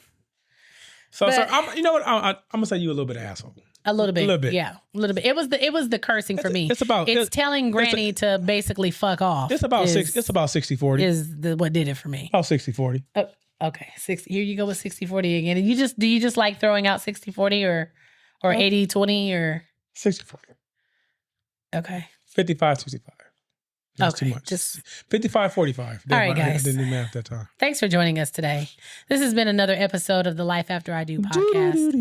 So you know what? I'm gonna say you a little bit of asshole. A little bit. Yeah, a little bit. It was the cursing for me. It's telling Granny to basically fuck off. It's about 60-40. Is what did it for me. About 60-40. Oh, okay. 60. Here you go with 60-40 again. And do you just like throwing out 60-40 or 80-20 or 60-40? Okay. 55-65. That's okay, too much. Just 55-45. All right, guys. I didn't do math that time. Thanks for joining us today. This has been another episode of the Life After I Do podcast.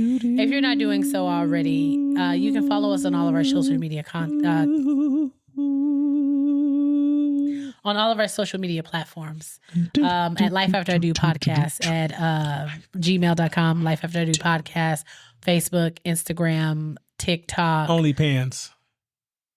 If you're not doing so already, you can follow us on all of our social media on all of our social media platforms at Life After I Do podcast at gmail.com, Life After I Do podcast, Facebook, Instagram, TikTok, OnlyPans.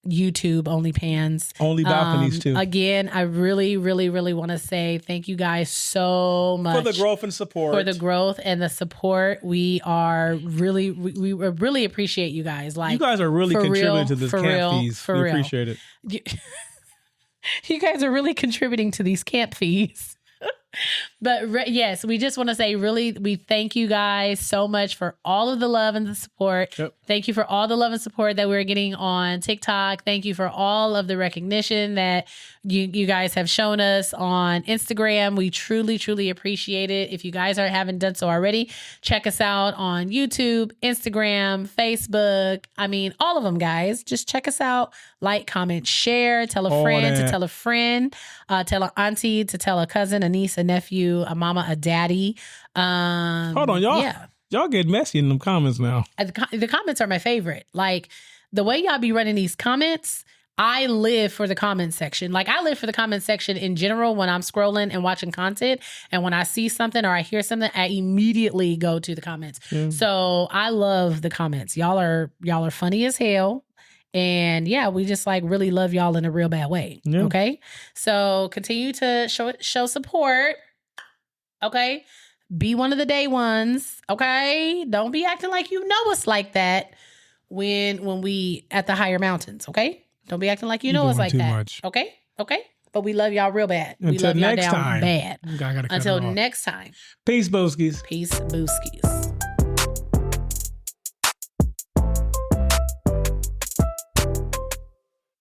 YouTube, OnlyPans. Only balconies too. Again, I really, really, really want to say thank you guys so much for the growth and support. For the growth and the support. We really appreciate you guys. Like, you guys are really contributing to this camp fees. For we real. Appreciate it. You guys are really contributing to these camp fees. But yes, we just want to say we thank you guys so much for all of the love and the support. Yep. Thank you for all the love and support that we're getting on TikTok. Thank you for all of the recognition that you guys have shown us on Instagram. We truly, truly appreciate it. If you guys haven't done so already, check us out on YouTube, Instagram, Facebook. I mean, all of them, guys. Just check us out. Like, comment, share, tell a friend to tell a friend, tell an auntie to tell a cousin, a niece, a nephew, a mama, a daddy. Hold on, y'all. Yeah. Y'all get messy in them comments now. The comments are my favorite. Like, the way y'all be running these comments, I live for the comment section. Like, I live for the comment section in general when I'm scrolling and watching content. And when I see something or I hear something, I immediately go to the comments. Yeah. So I love the comments. Y'all are funny as hell. And yeah, we just like really love y'all in a real bad way. Yeah. Okay. So continue to show support. Okay. Be one of the day ones. Okay. Don't be acting like you know us like that when we at the higher mountains. Okay. Don't be acting like you know us like that. Much. Okay. Okay. But we love y'all real bad. We love y'all down bad. Until next time. Peace, Booskies. Peace, Booskies.